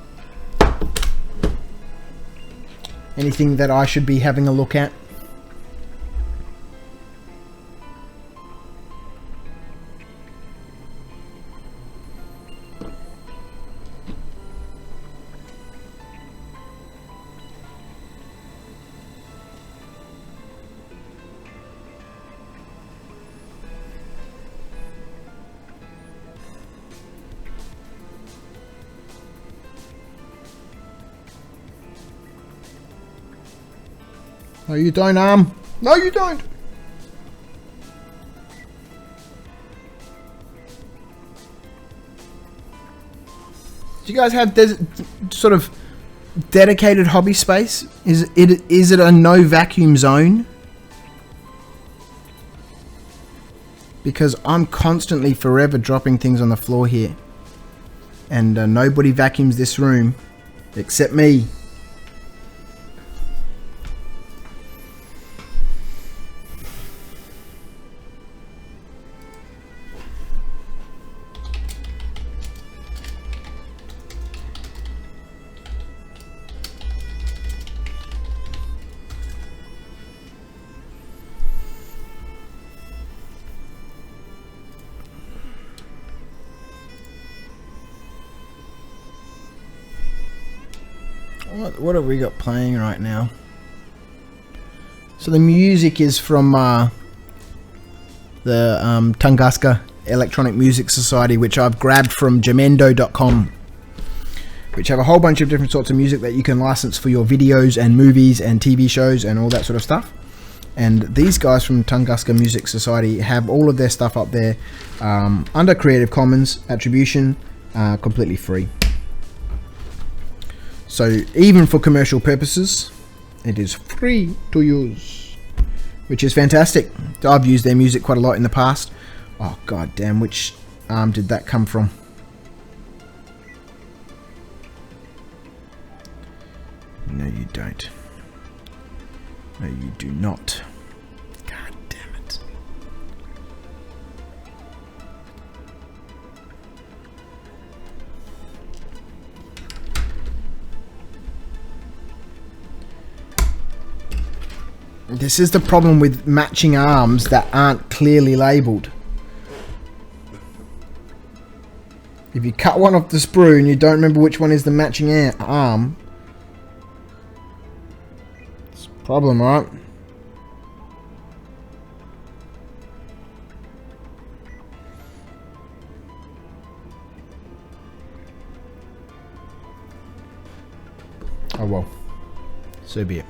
Anything that I should be having a look at? No, you don't, No, you don't! Do you guys have sort of dedicated hobby space? Is it a no vacuum zone? Because I'm constantly forever dropping things on the floor here. And nobody vacuums this room except me. What have we got playing right now? So the music is from the Tunguska Electronic Music Society, which I've grabbed from Jamendo.com, which have a whole bunch of different sorts of music that you can license for your videos and movies and TV shows and all that sort of stuff. And these guys from Tunguska Music Society have all of their stuff up there under Creative Commons attribution, completely free. So even for commercial purposes, it is free to use, which is fantastic. I've used their music quite a lot in the past. Oh god damn, which arm did that come from? No, you don't. No, you do not. God damn it. This is the problem with matching arms that aren't clearly labelled. If you cut one off the sprue and you don't remember which one is the matching arm, it's a problem, right? Oh well, so be it.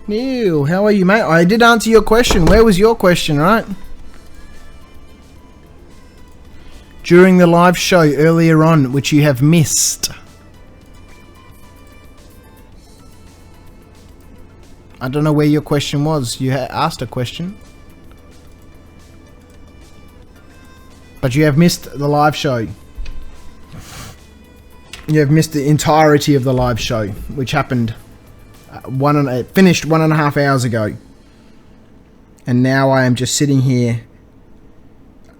Neil, how are you, mate? I did answer your question. Where was your question, right? During the live show earlier on, which you have missed. I don't know where your question was. You asked a question. But you have missed the live show. You have missed the entirety of the live show, which happened... it finished 1.5 hours ago, and now I am just sitting here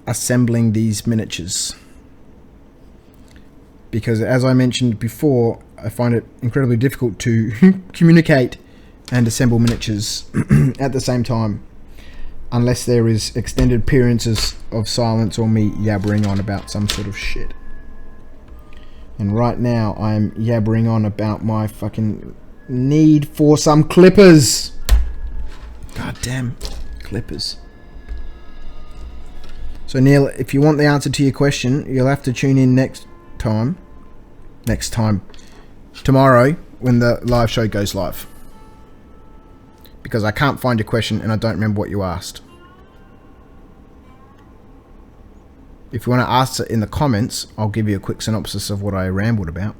assembling these miniatures because, as I mentioned before, I find it incredibly difficult to communicate and assemble miniatures at the same time unless there is extended appearances of silence or me yabbering on about some sort of shit. And right now I'm yabbering on about my fucking need for some clippers. God damn clippers. So Neil, if you want the answer to your question, you'll have to tune in tomorrow when the live show goes live, because I can't find your question and I don't remember what you asked. If you want to ask it in the comments, I'll give you a quick synopsis of what I rambled about.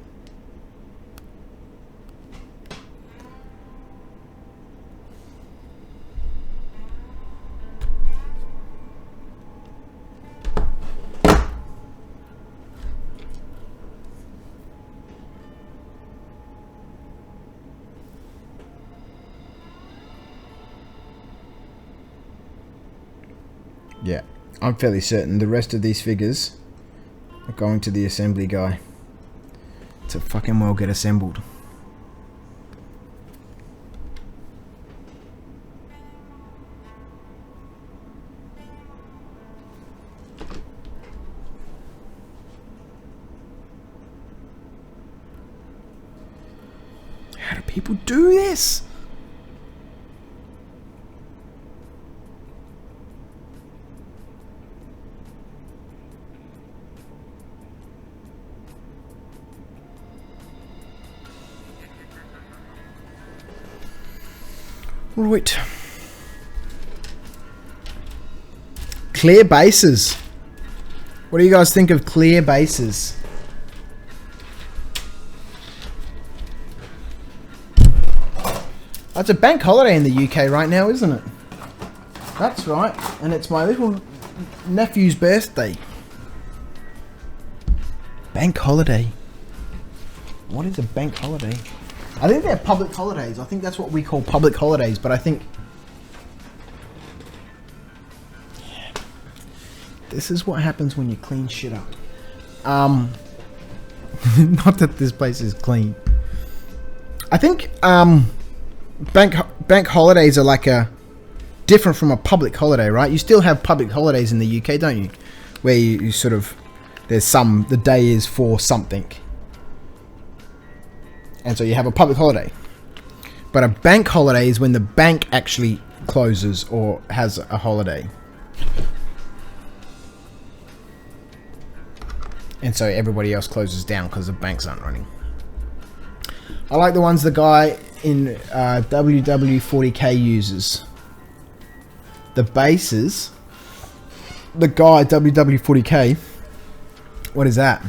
Yeah, I'm fairly certain the rest of these figures are going to the assembly guy to fucking well get assembled. How do people do this? Right. Clear bases. What do you guys think of clear bases? It's a bank holiday in the UK right now, isn't it? That's right. And it's my little nephew's birthday. Bank holiday. What is a bank holiday? I think they're public holidays. I think that's what we call public holidays, but I think... yeah. This is what happens when you clean shit up. Not that this place is clean. I think bank holidays are like a different from a public holiday, right? You still have public holidays in the UK, don't you? Where you sort of, the day is for something. And so you have a public holiday. But a bank holiday is when the bank actually closes or has a holiday. And so everybody else closes down because the banks aren't running. I like the ones the guy in WW40K uses. The bases. The guy WW40K. What is that?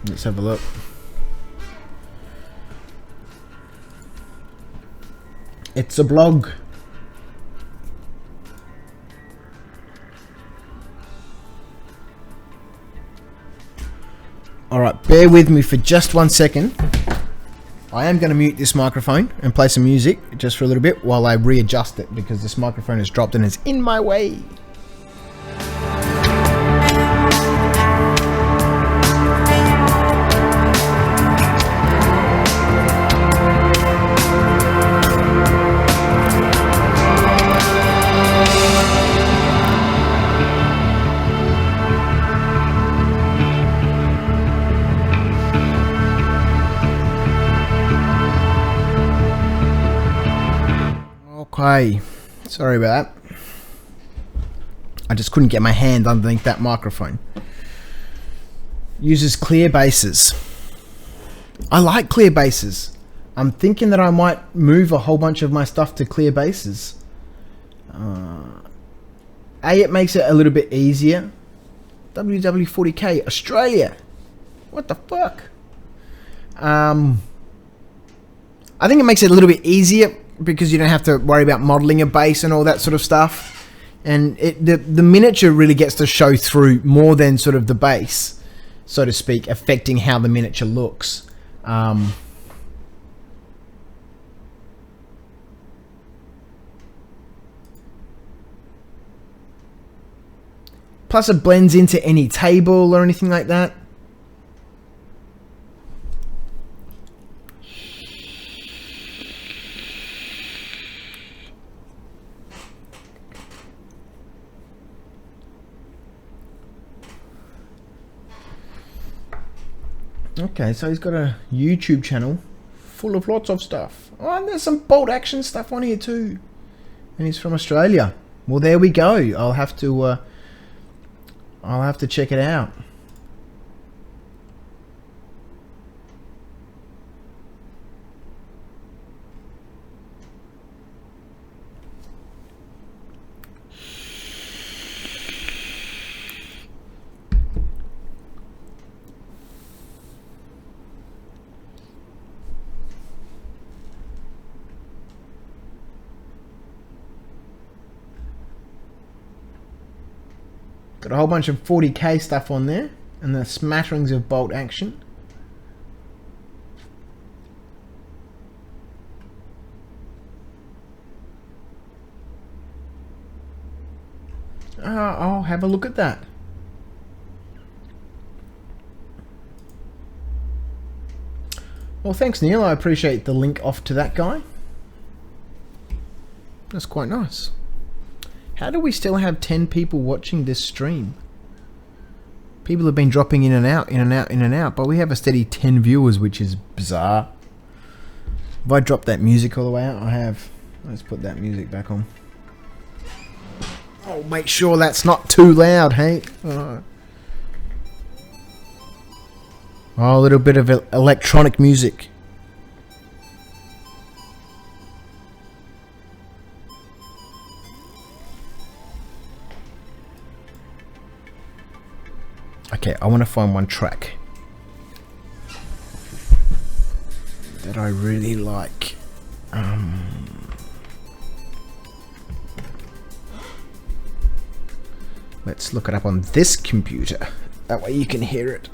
Let's have a look. It's a blog. Alright, bear with me for just 1 second. I am going to mute this microphone and play some music just for a little bit while I readjust it because this microphone has dropped and is in my way. Okay, sorry about that. I just couldn't get my hand underneath that microphone. Uses clear bases. I like clear bases. I'm thinking that I might move a whole bunch of my stuff to clear bases. It makes it a little bit easier. WW40K, Australia. What the fuck? I think it makes it a little bit easier because you don't have to worry about modeling a base and all that sort of stuff. And the miniature really gets to show through more than sort of the base, so to speak, affecting how the miniature looks. Plus it blends into any table or anything like that. Okay, so he's got a YouTube channel full of lots of stuff. Oh, and there's some bolt action stuff on here too. And he's from Australia. Well, there we go. I'll have to check it out. Got a whole bunch of 40k stuff on there, and the smatterings of bolt action. I'll have a look at that. Well, thanks Neil, I appreciate the link off to that guy. That's quite nice. How do we still have 10 people watching this stream? People have been dropping in and out, in and out, in and out, but we have a steady 10 viewers, which is bizarre. If I drop that music all the way out, I have. Let's put that music back on. Oh, make sure that's not too loud, hey? Oh, a little bit of electronic music. Okay, I want to find one track that I really like. Let's look it up on this computer. That way you can hear it.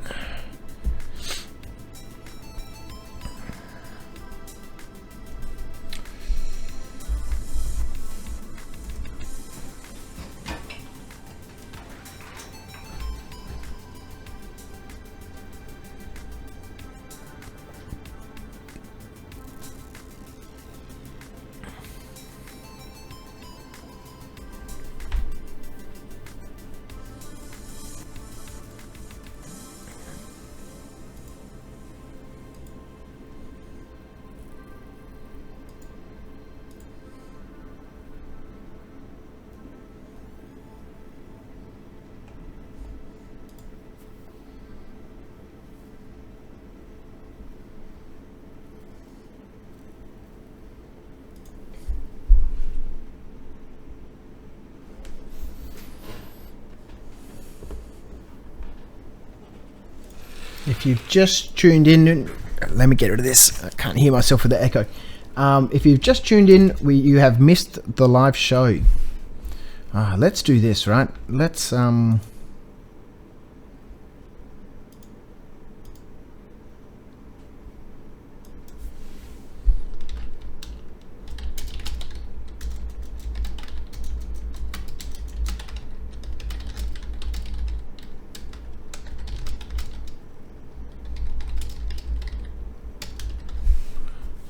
if you've just tuned in, let me get rid of this. I can't hear myself with the echo. If you've just tuned in, you have missed the live show. Let's do this, right? Let's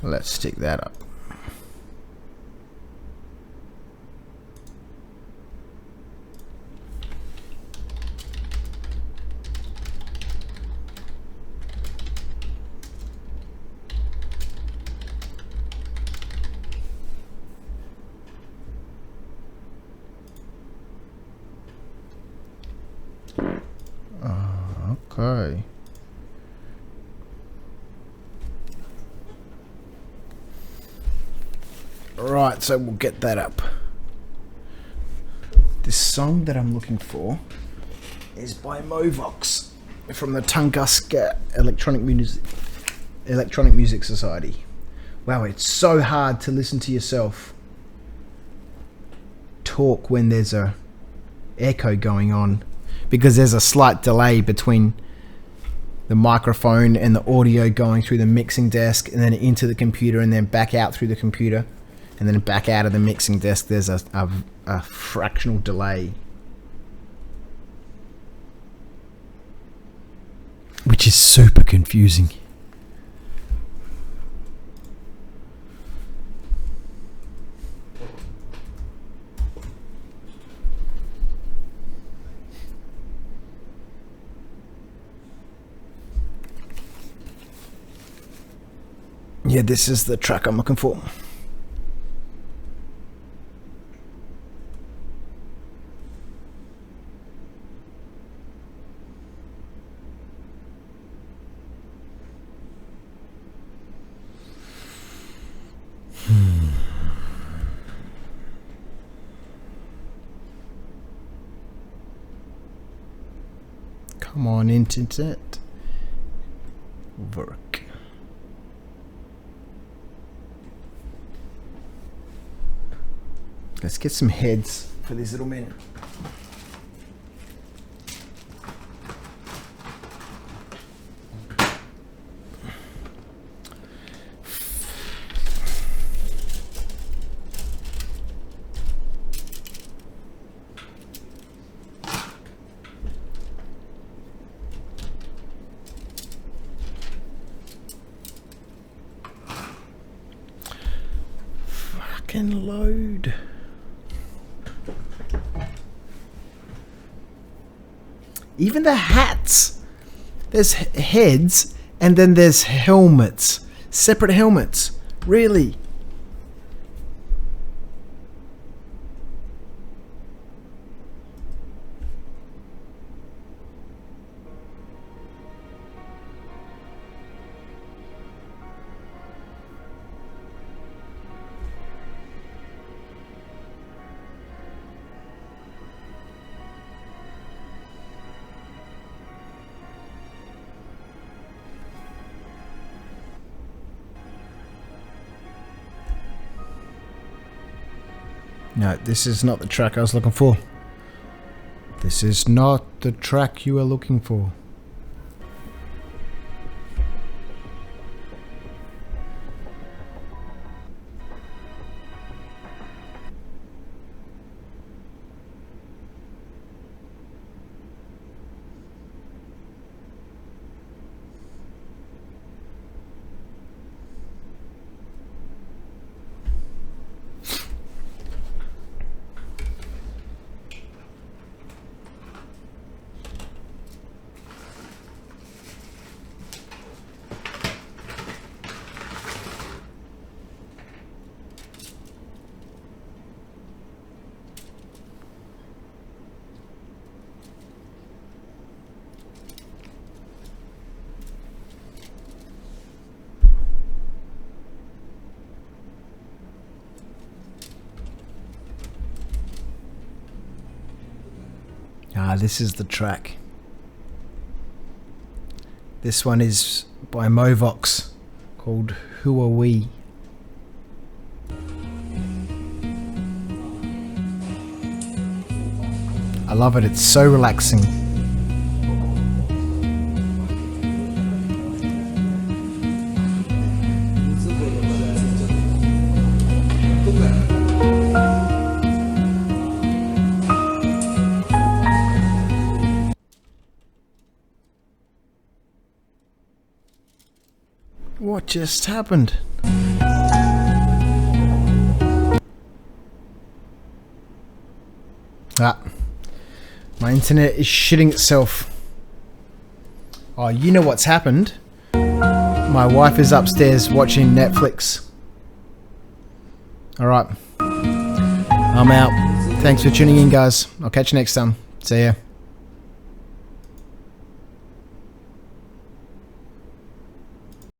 let's stick that up. Okay. Right, so we'll get that up. This song that I'm looking for is by Movox from the Tunguska Electronic Music Society. Wow, it's so hard to listen to yourself talk when there's a echo going on, because there's a slight delay between the microphone and the audio going through the mixing desk and then into the computer and then back out through the computer and then back out of the mixing desk. There's a fractional delay, which is super confusing. Yeah, this is the track I'm looking for. Come on, internet. Work. Let's get some heads for these little men. Fucking load. Even the hats. There's heads and then there's helmets. Separate helmets. Really? No, this is not the track I was looking for. This is not the track you are looking for. Ah, this is the track. This one is by Movox, called Who Are We? I love it, it's so relaxing. What just happened? My internet is shitting itself. Oh, you know what's happened? My wife is upstairs watching Netflix. Alright. I'm out. Thanks for tuning in, guys. I'll catch you next time. See ya.